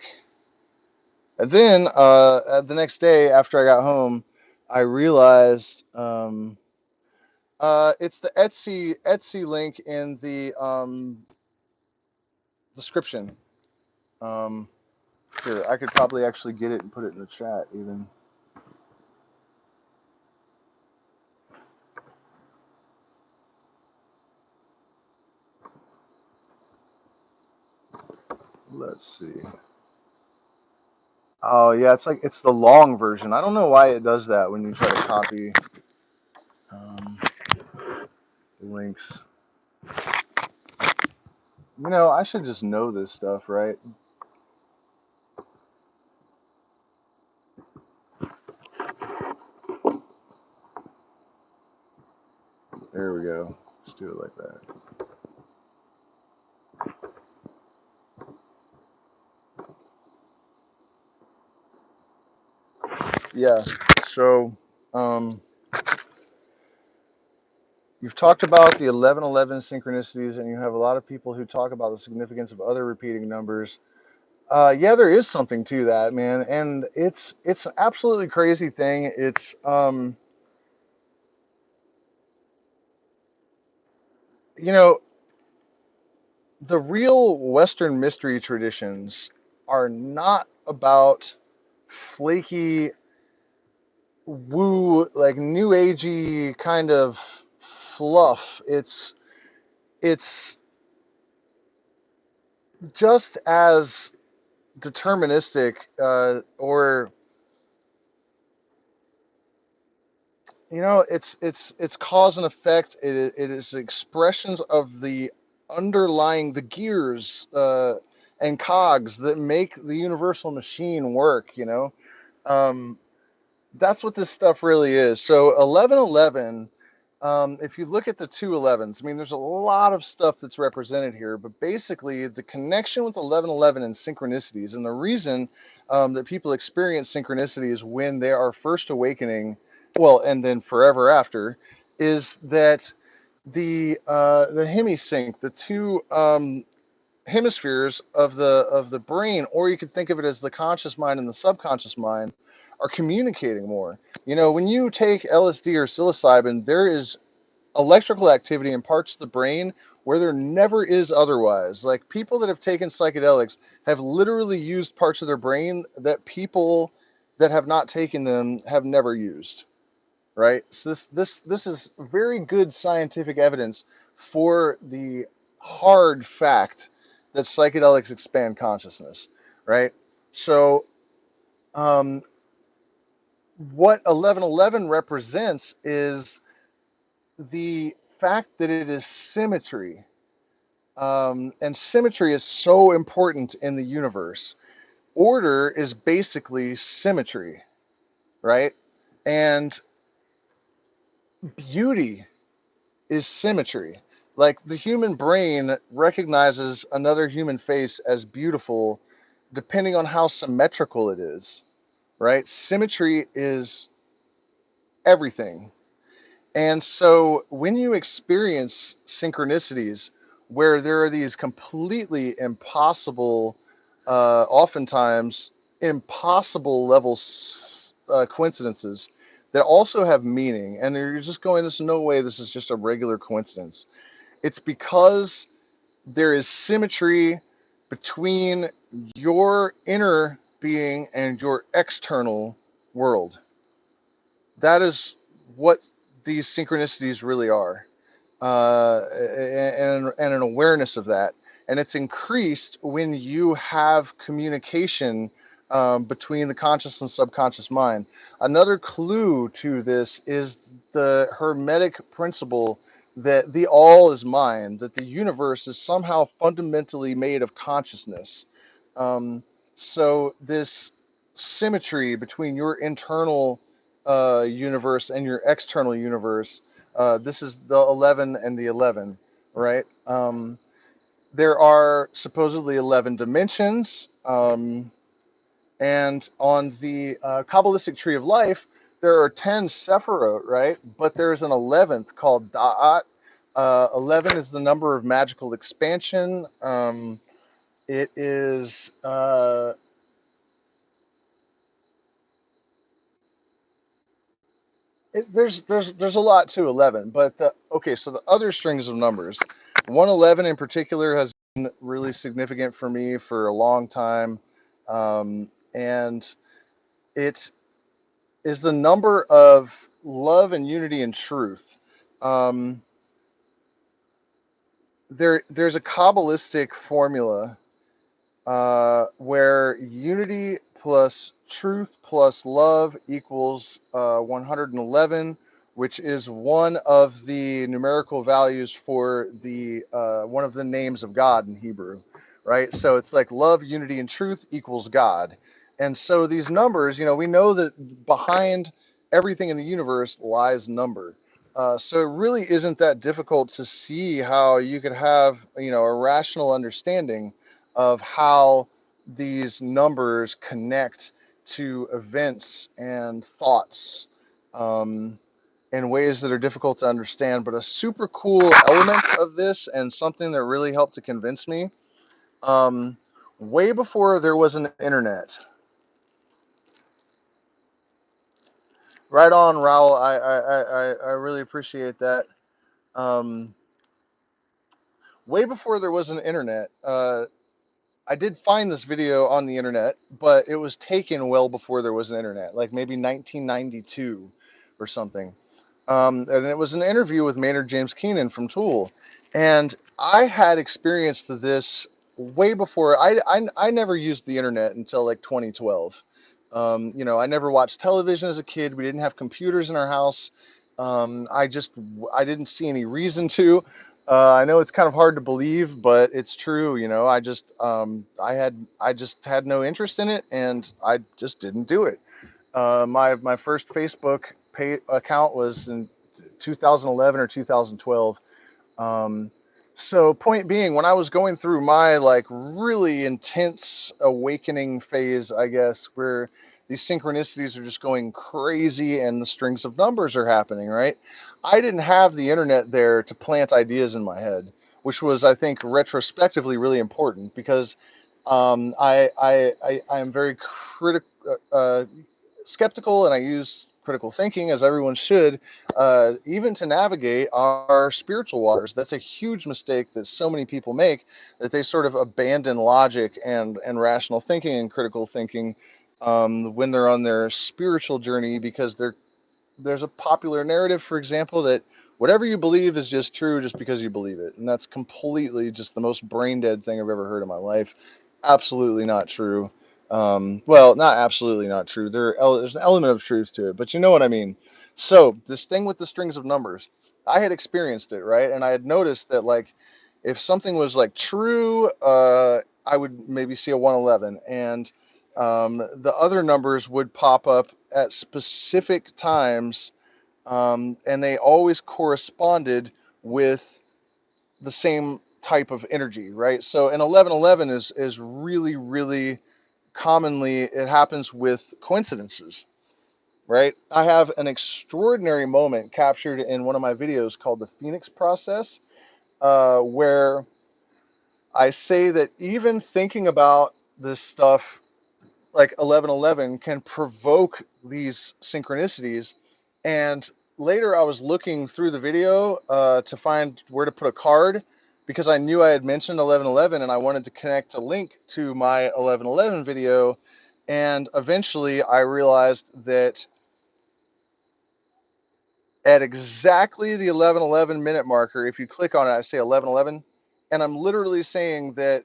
And then the next day after I got home, I realized it's the Etsy link in the description. Um, Here, I could probably actually get it and put it in the chat even. Let's see. Oh yeah, it's the long version. I don't know why it does that when you try to copy. Um, links. You know, I should just know this stuff, right? There we go. Let's do it like that. Yeah. So, you've talked about the 1111 synchronicities, and you have a lot of people who talk about the significance of other repeating numbers. Yeah, there is something to that, man, and it's an absolutely crazy thing. It's you know, the real Western mystery traditions are not about flaky woo, like new agey kind of fluff. It's just as deterministic, or it's cause and effect. It is expressions of the underlying the gears, and cogs that make the universal machine work. Um, that's what this stuff really is. So 1111, if you look at the two 11s, I mean, there's a lot of stuff that's represented here, but basically the connection with 1111 and synchronicities, and the reason that people experience synchronicities when they are first awakening, well, and then forever after, is that the hemisync, the two hemispheres of the brain, or you could think of it as the conscious mind and the subconscious mind, are communicating more. When you take LSD or psilocybin, there is electrical activity in parts of the brain where there never is otherwise. Like, people that have taken psychedelics have literally used parts of their brain that people that have not taken them have never used. Right? So this is very good scientific evidence for the hard fact that psychedelics expand consciousness. Right? So, um, what 1111 represents is the fact that it is symmetry. And symmetry is so important in the universe. Order is basically symmetry, right? And beauty is symmetry. Like, the human brain recognizes another human face as beautiful depending on how symmetrical it is, right? Symmetry is everything. And so when you experience synchronicities where there are these completely impossible, oftentimes impossible level coincidences that also have meaning, and you're just going, there's no way this is just a regular coincidence. It's because there is symmetry between your inner being and your external world. That is what these synchronicities really are, and an awareness of that. And it's increased when you have communication, between the conscious and subconscious mind. Another clue to this is the Hermetic principle that the all is mind, that the universe is somehow fundamentally made of consciousness. Um, so this symmetry between your internal universe and your external universe. This is the 11 and the 11, right? There are supposedly 11 dimensions. And on the Kabbalistic tree of life, there are 10 sephirot, right? But there's an 11th called Da'at. 11 is the number of magical expansion. It is there's a lot to 11, but okay, so the other strings of numbers, 111 in particular has been really significant for me for a long time, and it is the number of love and unity and truth. Um, there's a Kabbalistic formula, where unity plus truth plus love equals 111, which is one of the numerical values for the one of the names of God in Hebrew, right? So it's like love, unity, and truth equals God. And so these numbers, we know that behind everything in the universe lies number. So it really isn't that difficult to see how you could have, a rational understanding of how these numbers connect to events and thoughts. In ways that are difficult to understand. But a super cool element of this, and something that really helped to convince me, um, way before there was an internet. Right on, Raul. I really appreciate that. Um, Way before there was an internet, I did find this video on the internet, but it was taken well before there was an internet, like maybe 1992 or something. And it was an interview with Maynard James Keenan from Tool. And I had experienced this way before. I never used the internet until like 2012. I never watched television as a kid. We didn't have computers in our house. I didn't see any reason to. I know it's kind of hard to believe, but it's true. I just had no interest in it, and I just didn't do it. My first Facebook account was in 2011 or 2012. Um, so point being, when I was going through my like really intense awakening phase, I guess, where these synchronicities are just going crazy and the strings of numbers are happening, right? I didn't have the internet there to plant ideas in my head, which was, I think, retrospectively really important because I am very critical. Skeptical, and I use critical thinking, as everyone should, even to navigate our spiritual waters. That's a huge mistake that so many people make, that they sort of abandon logic and rational thinking and critical thinking when they're on their spiritual journey, because there's a popular narrative, for example, that whatever you believe is just true just because you believe it. And that's completely just the most brain dead thing I've ever heard in my life. Absolutely not true. Well, not absolutely not true. There's an element of truth to it, but you know what I mean. So this thing with the strings of numbers, I had experienced it, right? And I had noticed that, like, if something was like true, I would maybe see a 111, and the other numbers would pop up at specific times, and they always corresponded with the same type of energy, right? So an 1111 is really, really commonly, it happens with coincidences, right? I have an extraordinary moment captured in one of my videos called the Phoenix Process, where I say that even thinking about this stuff like 1111 can provoke these synchronicities. And later I was looking through the video to find where to put a card, because I knew I had mentioned 1111 and I wanted to connect a link to my 1111 video. And eventually I realized that at exactly the 11:11 minute marker, if you click on it, I say 11:11, and I'm literally saying that,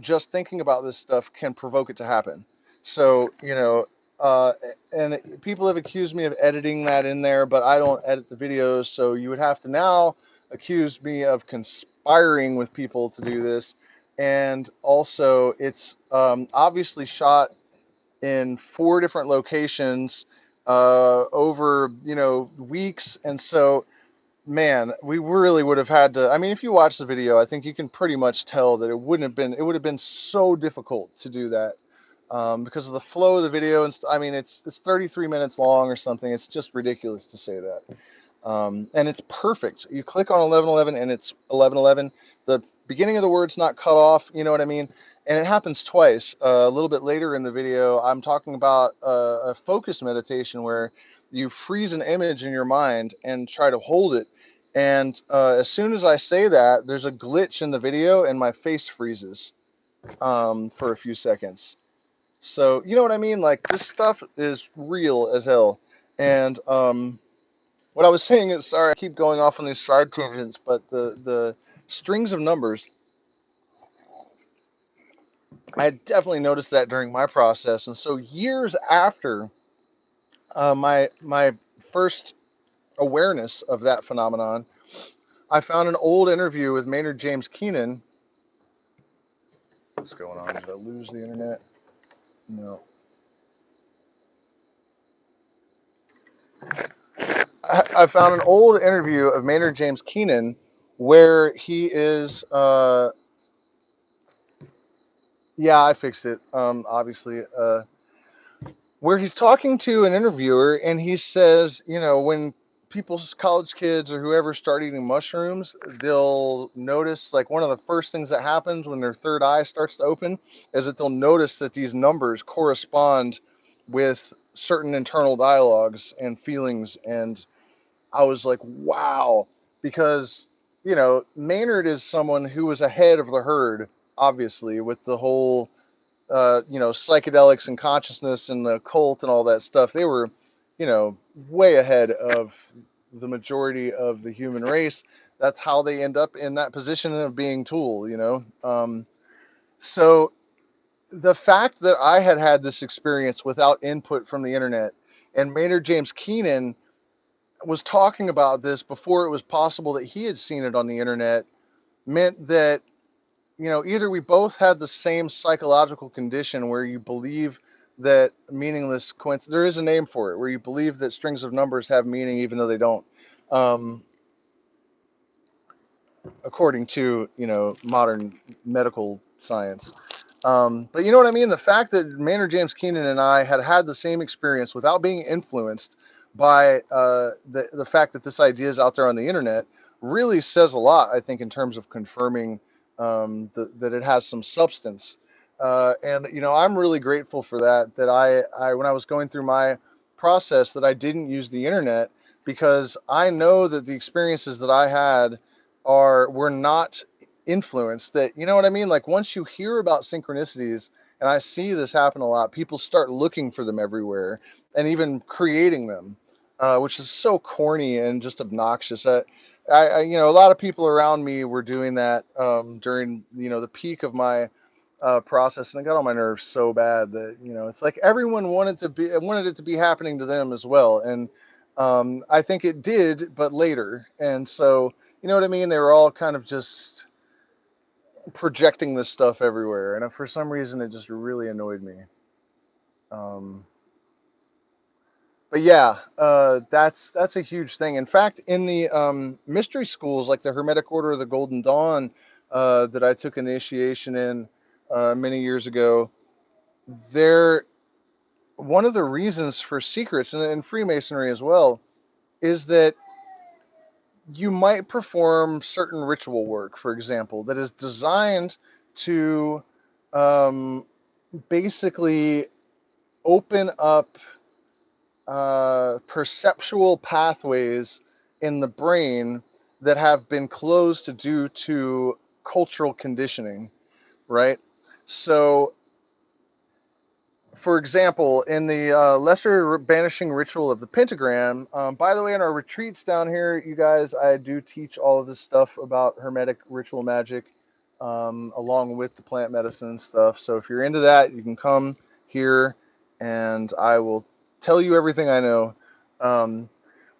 just thinking about this stuff can provoke it to happen. So, uh, and people have accused me of editing that in there, but I don't edit the videos, so you would have to now accuse me of conspiring with people to do this. And also, it's obviously shot in 4 different locations over, weeks. And so, man, we really would have had to. I mean, if you watch the video, I think you can pretty much tell that it would have been so difficult to do that, because of the flow of the video. And I mean, it's 33 minutes long or something. It's just ridiculous to say that. And it's perfect. You click on 1111 and it's 1111. The beginning of the word's not cut off, you know what I mean? And it happens twice. A little bit later in the video, I'm talking about a focus meditation where you freeze an image in your mind and try to hold it. And as soon as I say that, there's a glitch in the video and my face freezes for a few seconds. So, you know what I mean? Like, this stuff is real as hell. And what I was saying is, sorry, I keep going off on these side tangents, but the strings of numbers, I had definitely noticed that during my process. And so years after my first awareness of that phenomenon, I found an old interview with Maynard James Keenan. What's going on? Did I lose the internet? No. I found an old interview of Maynard James Keenan where he is, yeah, I fixed it, obviously, where he's talking to an interviewer and he says, you know, when people's college kids or whoever start eating mushrooms, they'll notice like one of the first things that happens when their third eye starts to open is that they'll notice that these numbers correspond with certain internal dialogues and feelings. And I was like, wow, because, you know, Maynard is someone who was ahead of the herd, obviously, with the whole you know, psychedelics and consciousness and the cult and all that stuff. They were, you know, way ahead of the majority of the human race. That's how they end up in that position of being tool, you know. So the fact that I had had this experience without input from the internet, and Maynard James Keenan was talking about this before it was possible that he had seen it on the internet, meant that, you know, either we both had the same psychological condition where you believe that meaningless coincidence, there is a name for it, where you believe that strings of numbers have meaning even though they don't, um, according to, you know, modern medical science. But you know what I mean? The fact that Maynard James Keenan and I had had the same experience without being influenced by the fact that this idea is out there on the internet really says a lot, I think, in terms of confirming that it has some substance. And you know, I'm really grateful for that. That I when I was going through my process, that I didn't use the internet because I know that the experiences that I had were not influence. That, you know what I mean, like once you hear about synchronicities, and I see this happen a lot, people start looking for them everywhere and even creating them, which is so corny and just obnoxious. You know, a lot of people around me were doing that during, you know, the peak of my process, and it got on my nerves so bad that, you know, it's like everyone wanted it to be happening to them as well. And I think it did, but later. And so, you know what I mean, they were all kind of just projecting this stuff everywhere, and for some reason it just really annoyed me. Um, but yeah, that's a huge thing. In fact, in the mystery schools like the Hermetic Order of the Golden Dawn that I took initiation in many years ago, there one of the reasons for secrets, and in Freemasonry as well, is that you might perform certain ritual work, for example, that is designed to um, basically open up perceptual pathways in the brain that have been closed due to cultural conditioning, right? So, for example, in the lesser banishing ritual of the pentagram, by the way, in our retreats down here, you guys, I do teach all of this stuff about Hermetic ritual magic, along with the plant medicine stuff. So if you're into that, you can come here and I will tell you everything I know. Um,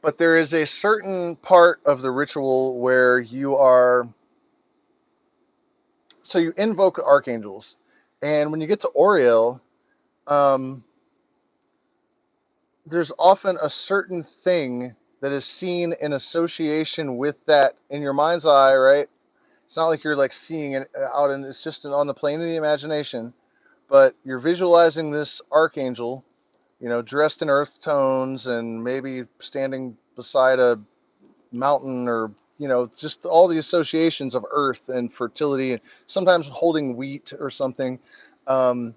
but there is a certain part of the ritual where so you invoke archangels. And when you get to Oriel, um, there's often a certain thing that is seen in association with that in your mind's eye, right? It's not like you're like seeing it out, and it's just on the plane of the imagination, but you're visualizing this archangel, you know, dressed in earth tones and maybe standing beside a mountain, or, you know, just all the associations of earth and fertility, and sometimes holding wheat or something. Um,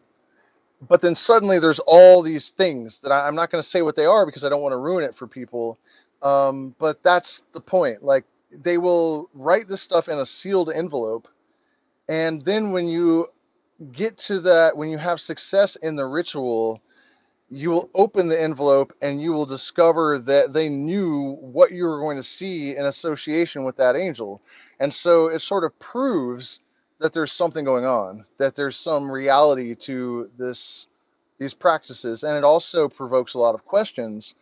but then suddenly there's all these things that I'm not going to say what they are because I don't want to ruin it for people. But that's the point. Like, they will write this stuff in a sealed envelope, and then when you get to that, when you have success in the ritual, you will open the envelope and you will discover that they knew what you were going to see in association with that angel. And so it sort of proves that there's something going on, that there's some reality to these practices, and it also provokes a lot of questions.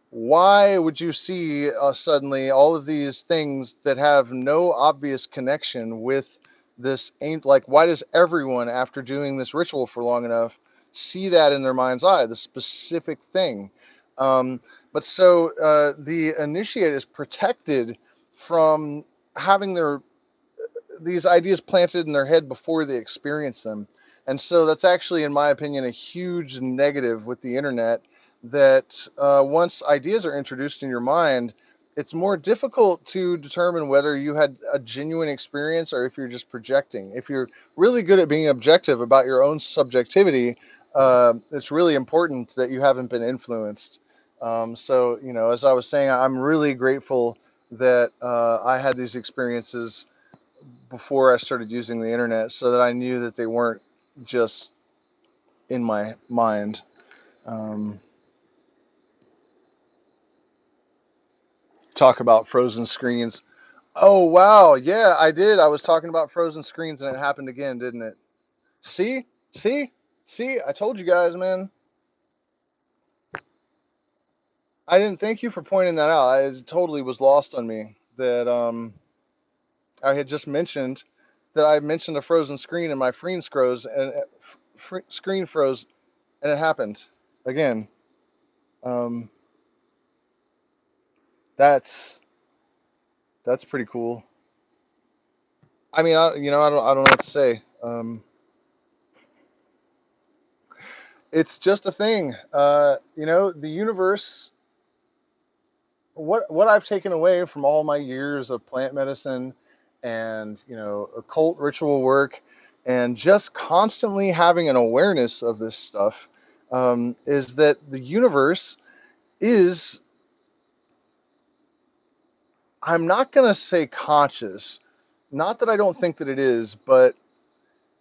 why would you see suddenly all of these things that have no obvious connection with this ain't like why does everyone after doing this ritual for long enough see that in their mind's eye, the specific thing? But so the initiate is protected from having their these ideas planted in their head before they experience them. And so that's actually, in my opinion, a huge negative with the internet, that once ideas are introduced in your mind, it's more difficult to determine whether you had a genuine experience or if you're just projecting. If you're really good at being objective about your own subjectivity, it's really important that you haven't been influenced. So, as I was saying, I'm really grateful that I had these experiences before I started using the internet so that I knew that they weren't just in my mind. Um, Talk about frozen screens. Oh, wow. Yeah, I did. I was talking about frozen screens and it happened again, didn't it? See? See? See? I told you guys, man. I didn't thank you for pointing that out. It totally was lost on me that I had just mentioned that I mentioned a frozen screen and my screen froze and it happened again. Um, that's That's pretty cool. I mean, I don't know what to say. It's just a thing. The universe. What I've taken away from all my years of plant medicine and occult ritual work, and just constantly having an awareness of this stuff, is that the universe is. I'm not gonna say conscious. Not that I don't think that it is, but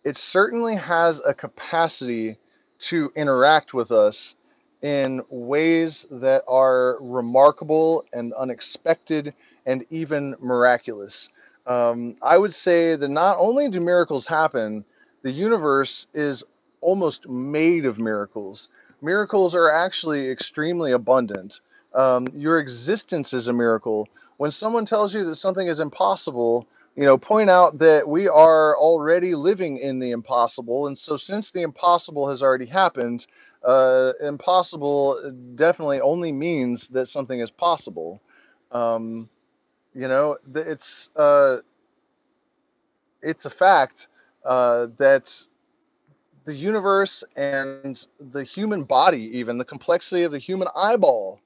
it certainly has a capacity to interact with us in ways that are remarkable and unexpected and even miraculous. I would say that not only do miracles happen, the universe is almost made of miracles. Miracles are actually extremely abundant. Your existence is a miracle. When someone tells you that something is impossible, point out that we are already living in the impossible. And so, since the impossible has already happened, impossible definitely only means that something is possible. Um, it's a fact that the universe and the human body, even the complexity of the human eyeball,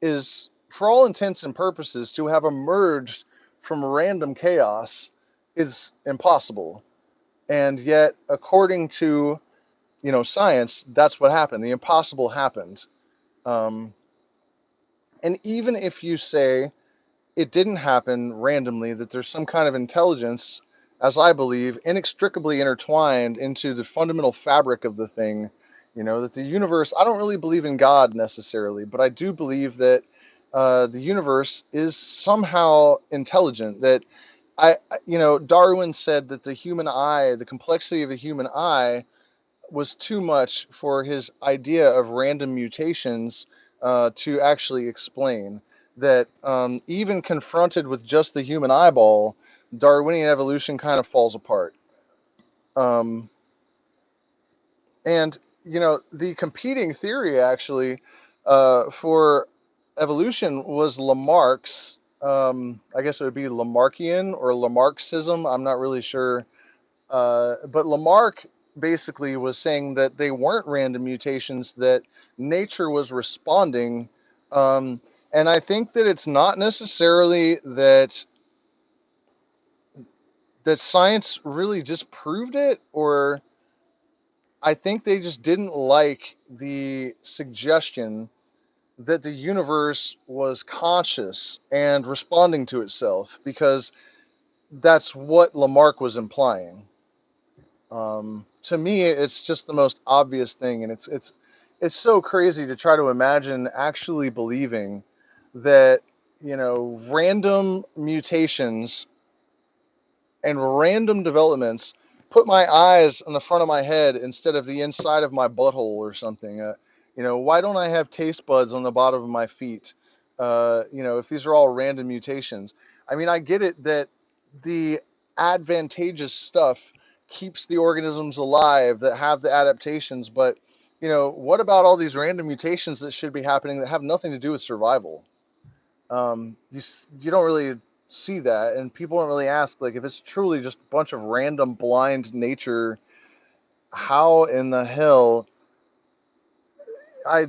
is, for all intents and purposes, to have emerged from random chaos is impossible. And yet, according to science, that's what happened. The impossible happened. Um, and even if you say it didn't happen randomly, that there's some kind of intelligence, as I believe, inextricably intertwined into the fundamental fabric of the thing, that the universe, I don't really believe in God necessarily, but I do believe that the universe is somehow intelligent. That Darwin said that the human eye, the complexity of the human eye, was too much for his idea of random mutations to actually explain. That even confronted with just the human eyeball, Darwinian evolution kind of falls apart. Um, and, the competing theory actually for evolution was Lamarck's. I guess it would be Lamarckian or Lamarckism. I'm not really sure. But Lamarck basically was saying that they weren't random mutations, that nature was responding. Um, and I think that it's not necessarily that science really just proved it, or I think they just didn't like the suggestion that the universe was conscious and responding to itself, because that's what Lamarck was implying. To me, it's just the most obvious thing, and it's so crazy to try to imagine actually believing that random mutations and random developments put my eyes in the front of my head instead of the inside of my butthole or something. You know, why don't I have taste buds on the bottom of my feet? You know, if these are all random mutations. I mean, I get it that the advantageous stuff keeps the organisms alive that have the adaptations, but you know, what about all these random mutations that should be happening that have nothing to do with survival? You don't really see that, and people don't really ask, like, if it's truly just a bunch of random blind nature, how in the hell? I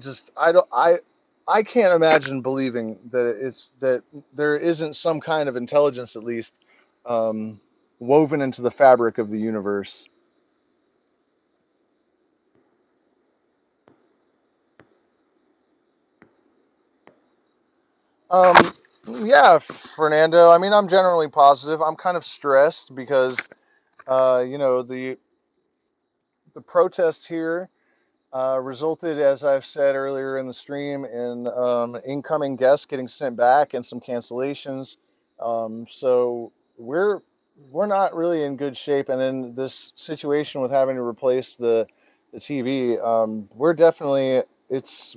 can't imagine believing that that there isn't some kind of intelligence, at least, um, woven into the fabric of the universe. Um, yeah, Fernando. I mean, I'm generally positive. I'm kind of stressed because, you know, the protest here resulted, as I've said earlier in the stream, in incoming guests getting sent back and some cancellations. So we're not really in good shape, and in this situation with having to replace the TV, we're definitely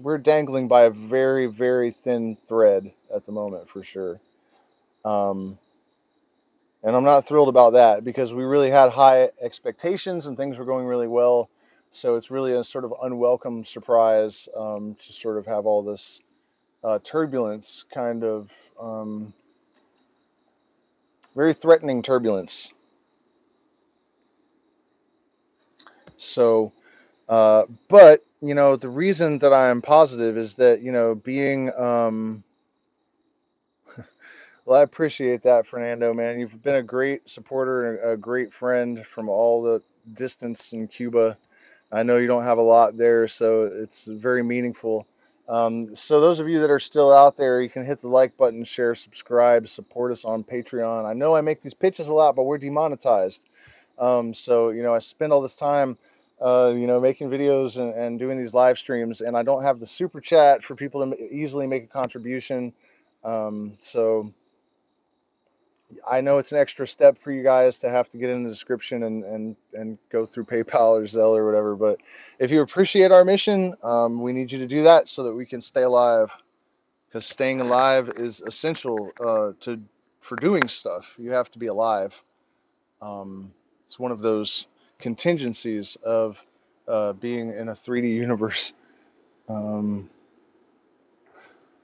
we're dangling by a very very thin thread at the moment for sure. Um, and I'm not thrilled about that because we really had high expectations and things were going really well. So it's really a sort of unwelcome surprise to sort of have all this turbulence, kind of very threatening turbulence. So, but you know, the reason that I am positive is that you know, being well, I appreciate that, Fernando, man. You've been a great supporter and a great friend from all the distance in Cuba. I know you don't have a lot there, so it's very meaningful. So those of you that are still out there, you can hit the like button, share, subscribe, support us on Patreon. I know I make these pitches a lot, but we're demonetized. So you know, I spend all this time, you know, making videos and doing these live streams, and I don't have the super chat for people to easily make a contribution. So I know it's an extra step for you guys to have to get in the description and go through PayPal or Zelle or whatever. But if you appreciate our mission, we need you to do that so that we can stay alive. Because staying alive is essential to for doing stuff. You have to be alive. It's one of those contingencies of being in a 3D universe. I'm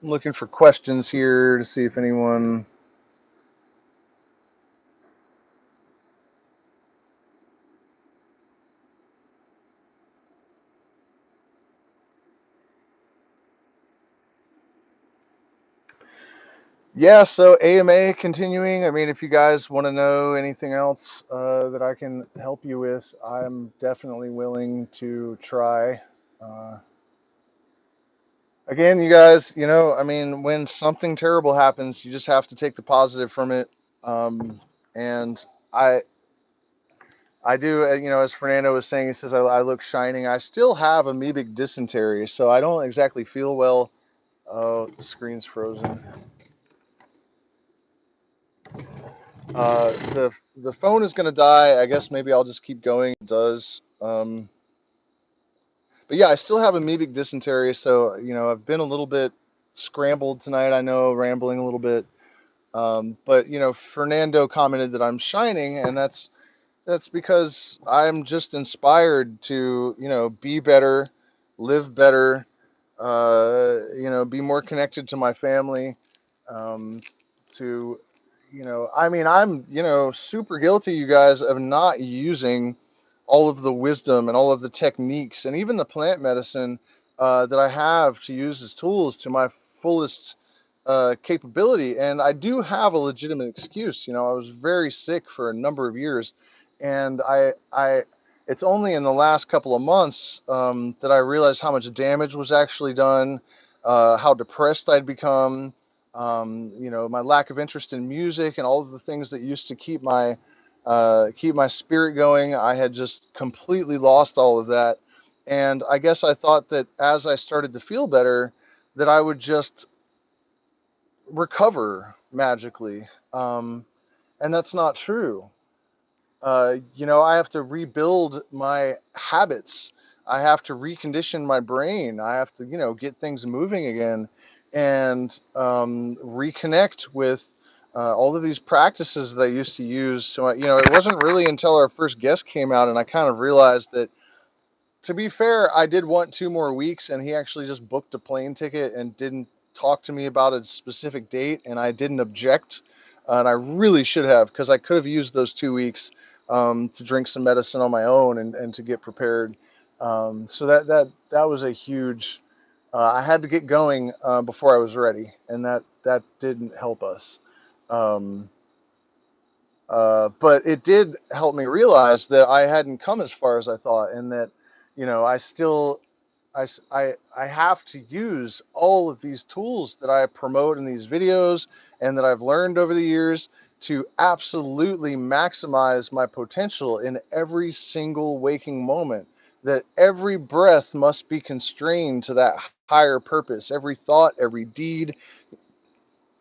looking for questions here to see if anyone. Yeah, so AMA continuing. I mean, if you guys want to know anything else that I can help you with, I'm definitely willing to try. Uh, Again, you guys, you know, I mean, when something terrible happens, you just have to take the positive from it. And I, I do, you know, as Fernando was saying, he says I look shining. I still have amoebic dysentery, so I don't exactly feel well. Oh, the screen's frozen. The phone is gonna die. I guess maybe I'll just keep going. It does. But yeah, I still have amoebic dysentery, so you know I've been a little bit scrambled tonight. I know, rambling a little bit. But you know, Fernando commented that I'm shining, and that's because I'm just inspired to you know be better, live better, you know, be more connected to my family, um, to, you know, I mean, I'm, you know, super guilty, you guys, of not using all of the wisdom and all of the techniques and even the plant medicine that I have to use as tools to my fullest capability. And I do have a legitimate excuse. You know, I was very sick for a number of years, and it's only in the last couple of months that I realized how much damage was actually done, how depressed I'd become, you know, my lack of interest in music and all of the things that used to keep my spirit going. I had just completely lost all of that, and I guess I thought that as I started to feel better, that I would just recover magically, and that's not true. You know, I have to rebuild my habits. I have to recondition my brain. I have to, get things moving again, and reconnect with all of these practices that I used to use. So, it wasn't really until our first guest came out and I kind of realized that, to be fair, I did want 2 more weeks, and he actually just booked a plane ticket and didn't talk to me about a specific date, and I didn't object. And I really should have, because I could have used those 2 weeks to drink some medicine on my own and to get prepared. So that was a huge. I had to get going before I was ready, and that didn't help us. Um, but it did help me realize that I hadn't come as far as I thought, and that, I still, I have to use all of these tools that I promote in these videos and that I've learned over the years to absolutely maximize my potential in every single waking moment. That every breath must be constrained to that higher purpose. Every thought, every deed,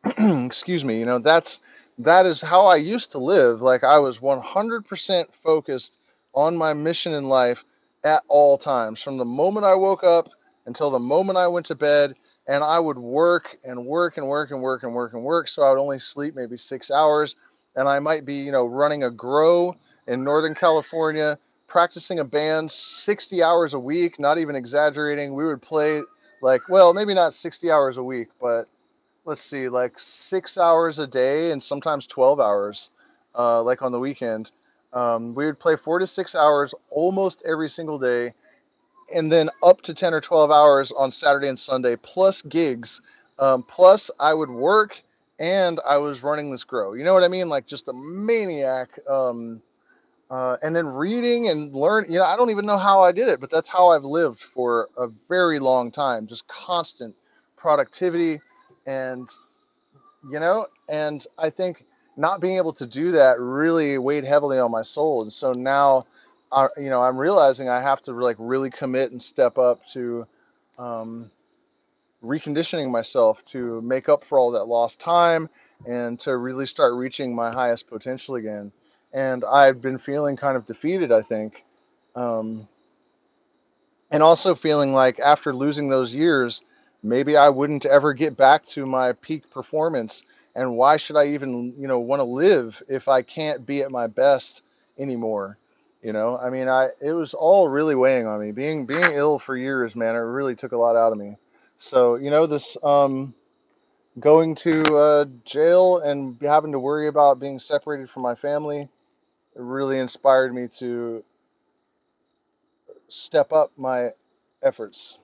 excuse me, that is how I used to live. Like, I was 100% focused on my mission in life at all times, from the moment I woke up until the moment I went to bed. And I would work and work and work and work and work and work, so I would only sleep maybe 6 hours. And I might be, running a grow in Northern California, practicing a band 60 hours a week, not even exaggerating. We would play, like, well, maybe not 60 hours a week, but let's see, like 6 hours a day, and sometimes 12 hours, like on the weekend. We would play 4 to 6 hours almost every single day, and then up to 10 or 12 hours on Saturday and Sunday, plus gigs. Plus, I would work and I was running this grow. You know what I mean? Like, just a maniac. And then reading and learn. I don't even know how I did it, but that's how I've lived for a very long time. Just constant productivity, and and I think not being able to do that really weighed heavily on my soul. And so now, I'm realizing I have to, like, really commit and step up to um, reconditioning myself to make up for all that lost time and to really start reaching my highest potential again. And I've been feeling kind of defeated, I think. Um, and also feeling like, after losing those years, maybe I wouldn't ever get back to my peak performance. And why should I even, want to live if I can't be at my best anymore? I mean, it was all really weighing on me. Being ill for years, man, it really took a lot out of me. So, this going to jail and having to worry about being separated from my family, it really inspired me to step up my efforts.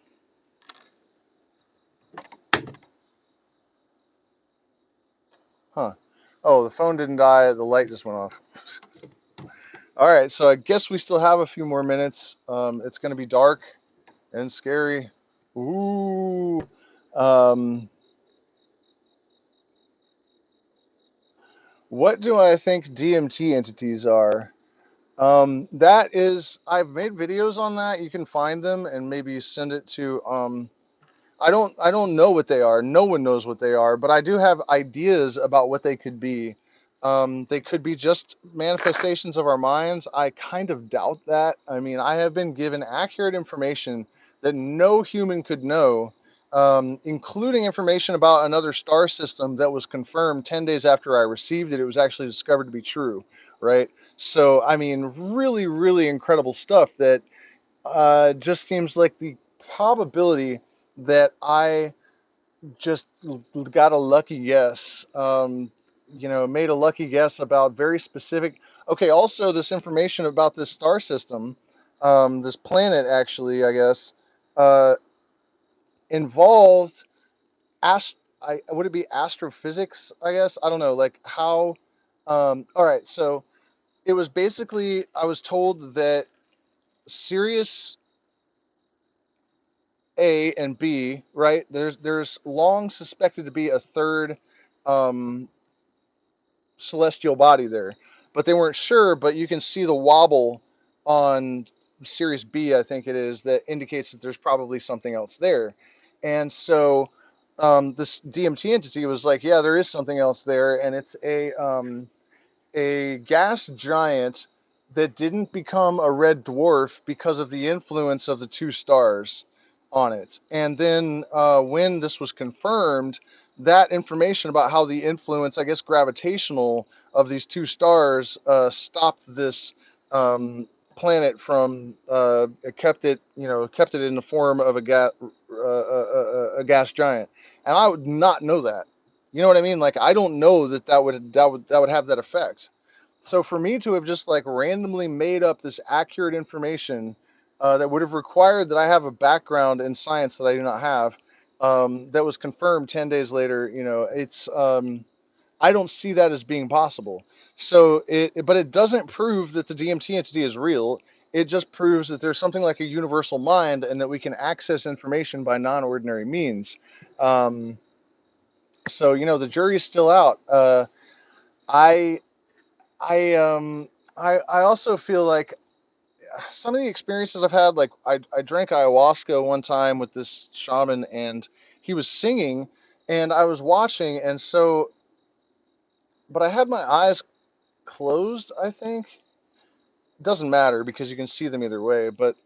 Huh. Oh, the phone didn't die. The light just went off. All right, so I guess we still have a few more minutes. It's going to be dark and scary. Ooh. Um, what do I think DMT entities are? That is, I've made videos on that. You can find them and maybe send it to I don't know what they are. No one knows what they are, but I do have ideas about what they could be. They could be just manifestations of our minds. I kind of doubt that. I mean, I have been given accurate information that no human could know, including information about another star system that was confirmed 10 days after I received it. It was actually discovered to be true, right? So, I mean, really, really incredible stuff that just seems like the probability that I just got a lucky guess. Made a lucky guess about very specific. Okay, also, this information about this star system, this planet, actually, I guess, uh, involved would it be astrophysics? I guess, I don't know, like how. All right, so it was basically, I was told that Sirius A and B, right? There's long suspected to be a third um, celestial body there, but they weren't sure. But you can see the wobble on Sirius B, I think it is, that indicates that there's probably something else there. And so this DMT entity was like, yeah, there is something else there, and it's a gas giant that didn't become a red dwarf because of the influence of the two stars on it. And then when this was confirmed, that information about how the influence, I guess, gravitational of these two stars stopped this planet from kept it, kept it in the form of a gas giant. And I would not know that. You know what I mean? Like I don't know that would have that effect. So for me to have just like randomly made up this accurate information that would have required that I have a background in science that I do not have, that was confirmed 10 days later, it's I don't see that as being possible. But it doesn't prove that the DMT entity is real. It just proves that there's something like a universal mind and that we can access information by non-ordinary means. Um, the jury's still out. I I also feel like some of the experiences I've had, like I drank ayahuasca one time with this shaman, and he was singing, and I was watching, and so, but I had my eyes closed. I think it doesn't matter because you can see them either way. But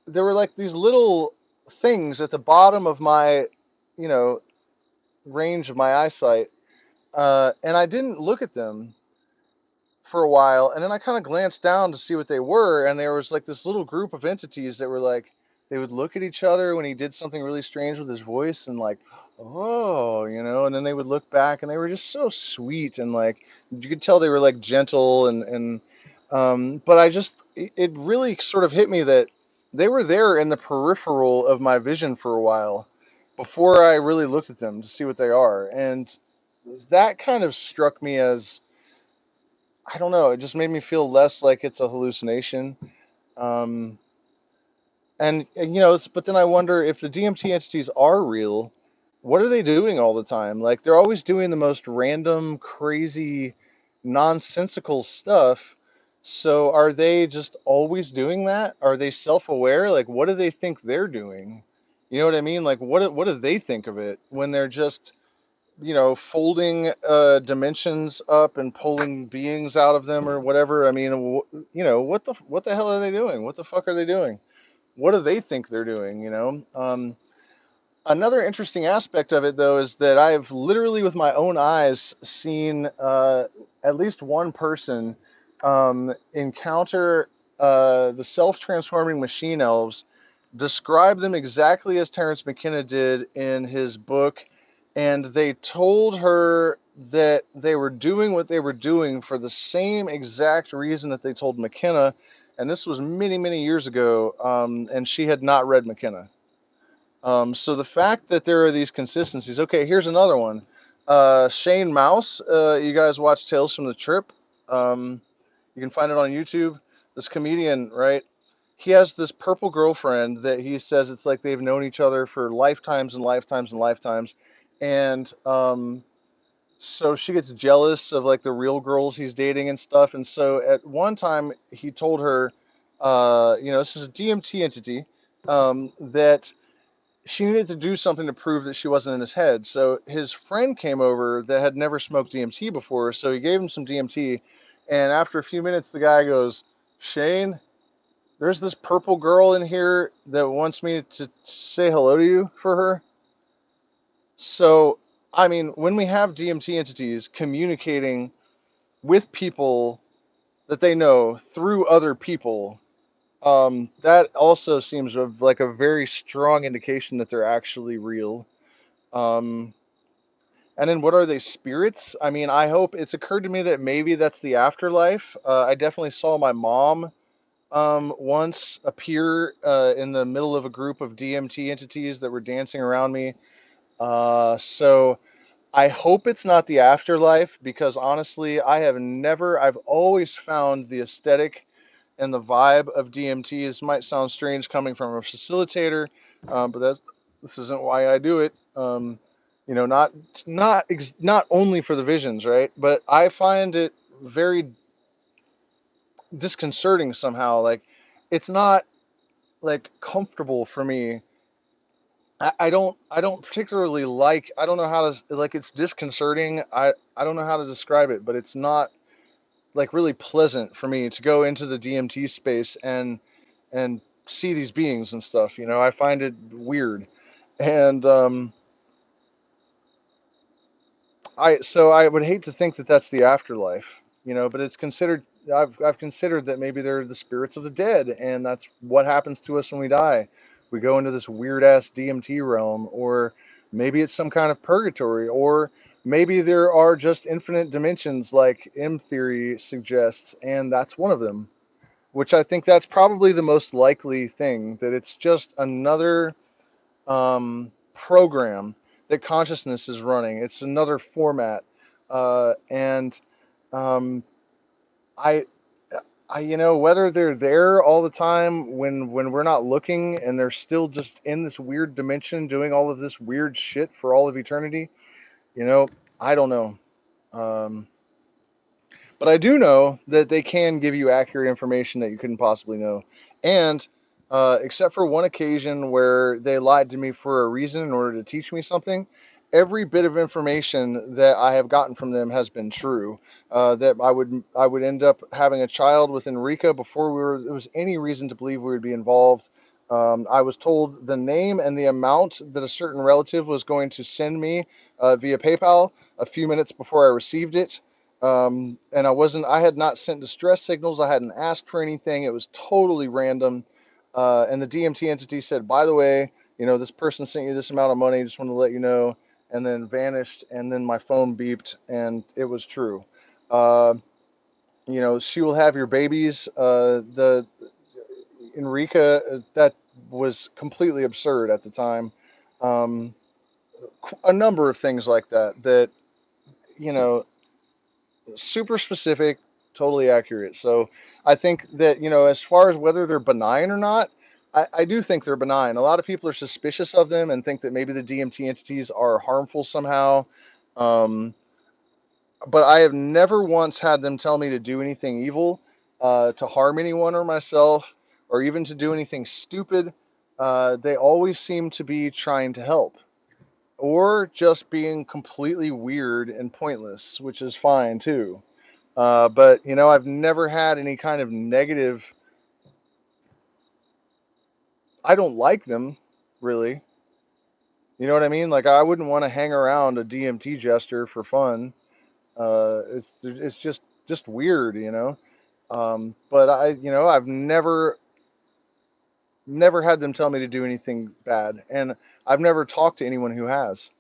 there were like these little things at the bottom of my, you know, range of my eyesight, and I didn't look at them for a while, and then I kind of glanced down to see what they were, and there was like this little group of entities that were like, they would look at each other when he did something really strange with his voice, and like, oh, and then they would look back, and they were just so sweet, and like you could tell they were like gentle, but it really sort of hit me that they were there in the peripheral of my vision for a while before I really looked at them to see what they are, and that kind of struck me as, I don't know. It just made me feel less like it's a hallucination. Um, but then I wonder if the DMT entities are real, what are they doing all the time? Like they're always doing the most random, crazy, nonsensical stuff. So are they just always doing that? Are they self-aware? Like what do they think they're doing? You know what I mean? Like what do they think of it when they're just folding dimensions up and pulling beings out of them or whatever. I mean, what the hell are they doing? What the fuck are they doing? What do they think they're doing? Another interesting aspect of it, though, is that I've literally, with my own eyes, seen at least one person encounter the self-transforming machine elves, describe them exactly as Terence McKenna did in his book, and they told her that they were doing what they were doing for the same exact reason that they told McKenna, and this was many, many years ago, and she had not read McKenna. So the fact that there are these consistencies. Okay, here's another one. Shane Mouse. You guys watch Tales from the Trip? You can find it on YouTube. This comedian, right? He has this purple girlfriend that he says it's like they've known each other for lifetimes and lifetimes and lifetimes, and so she gets jealous of like the real girls he's dating and stuff. And so at one time he told her, this is a DMT entity, that she needed to do something to prove that she wasn't in his head. So his friend came over that had never smoked DMT before, so he gave him some DMT, and after a few minutes, the guy goes, "Shane, there's this purple girl in here that wants me to say hello to you for her." So, I mean, when we have DMT entities communicating with people that they know through other people, that also seems like a very strong indication that they're actually real. Um, and then what are they, spirits? I mean, I hope it's occurred to me that maybe that's the afterlife. I definitely saw my mom once appear in the middle of a group of DMT entities that were dancing around me. So I hope it's not the afterlife because honestly, I've always found the aesthetic and the vibe of DMT. This might sound strange coming from a facilitator, but this isn't why I do it. Not only for the visions, right? But I find it very disconcerting somehow. Like, it's not like comfortable for me. I don't particularly I don't know how to, like, it's disconcerting. I don't know how to describe it, but it's not. like really pleasant for me to go into the DMT space and see these beings and stuff. You know, I find it weird, and I would hate to think that that's the afterlife, you know, but it's considered. I've considered that maybe they're the spirits of the dead, and that's what happens to us when we die. We go into this weird ass DMT realm, or maybe it's some kind of purgatory, or maybe there are just infinite dimensions, like M theory suggests, and that's one of them. Which I think that's probably the most likely thing, that it's just another program that consciousness is running. It's another format, and um, I, you know, whether they're there all the time when we're not looking, and they're still just in this weird dimension doing all of this weird shit for all of eternity. You know, I don't know. Um, But I do know that they can give you accurate information that you couldn't possibly know. And except for one occasion where they lied to me for a reason in order to teach me something, every bit of information that I have gotten from them has been true. That I would end up having a child with Enrica before there was any reason to believe we would be involved. I was told the name and the amount that a certain relative was going to send me via PayPal a few minutes before I received it. And I had not sent distress signals. I hadn't asked for anything. It was totally random. And the DMT entity said, by the way, you know, this person sent you this amount of money. Just want to let you know. And then vanished. And then my phone beeped, and it was true. Uh, you know, she will have your babies. The Enrica, that was completely absurd at the time. Um, a number of things like that, you know, super specific, totally accurate. So I think that, you know, as far as whether they're benign or not, I do think they're benign. A lot of people are suspicious of them and think that maybe the DMT entities are harmful somehow. Um, but I have never once had them tell me to do anything evil, to harm anyone or myself, or even to do anything stupid. They always seem to be trying to help, or just being completely weird and pointless, which is fine too. But you know, I've never had any kind of negative. I don't like them, really. You know what I mean? Like I wouldn't want to hang around a DMT jester for fun. It's just weird, you know. But I've never had them tell me to do anything bad, and I've never talked to anyone who has.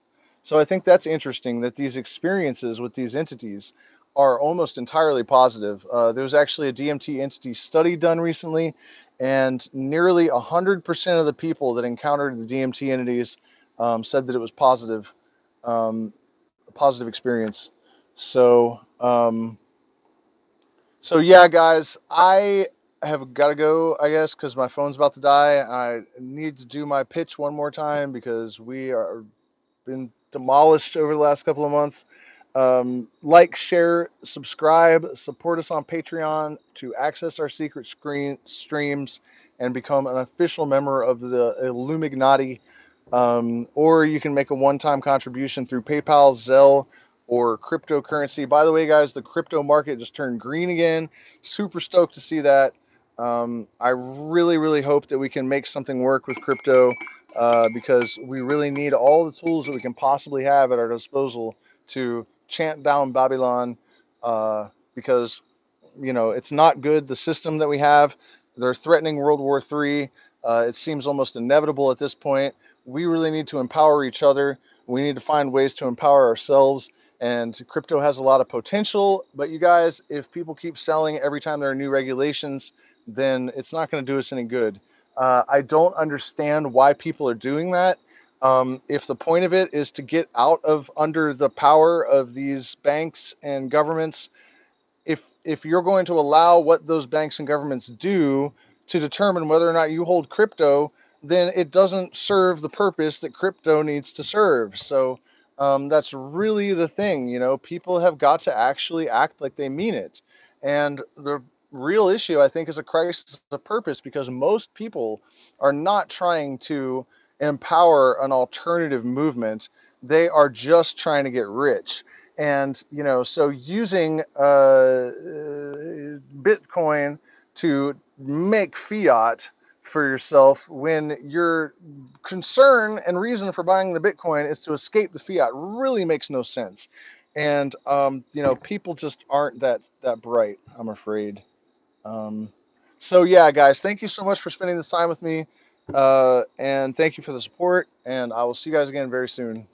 So I think that's interesting that these experiences with these entities are almost entirely positive. There was actually a DMT entity study done recently, and nearly 100% of the people that encountered the DMT entities said that it was positive, a positive experience. So, yeah, guys, I have got to go, I guess, because my phone's about to die. I need to do my pitch one more time because we are been demolished over the last couple of months. Like, share, subscribe, support us on Patreon to access our secret screen streams and become an official member of the Illumignati. Or you can make a one-time contribution through PayPal, Zelle, or cryptocurrency. By the way, guys, the crypto market just turned green again. Super stoked to see that. I really, really hope that we can make something work with crypto, because we really need all the tools that we can possibly have at our disposal to chant down Babylon, because you know it's not good. The system that we have, they're threatening World War III. It seems almost inevitable at this point. We really need to empower each other. We need to find ways to empower ourselves. And crypto has a lot of potential. But you guys, if people keep selling every time there are new regulations, then it's not going to do us any good. I don't understand why people are doing that. If the point of it is to get out of under the power of these banks and governments, if you're going to allow what those banks and governments do to determine whether or not you hold crypto, then it doesn't serve the purpose that crypto needs to serve. So that's really the thing. You know, people have got to actually act like they mean it. And the real issue, I think, is a crisis of purpose, because most people are not trying to empower an alternative movement. They are just trying to get rich. And so using Bitcoin to make fiat for yourself when your concern and reason for buying the Bitcoin is to escape the fiat really makes no sense. And people just aren't that bright, I'm afraid. Um, so yeah, guys, thank you so much for spending this time with me, and thank you for the support. And I will see you guys again very soon.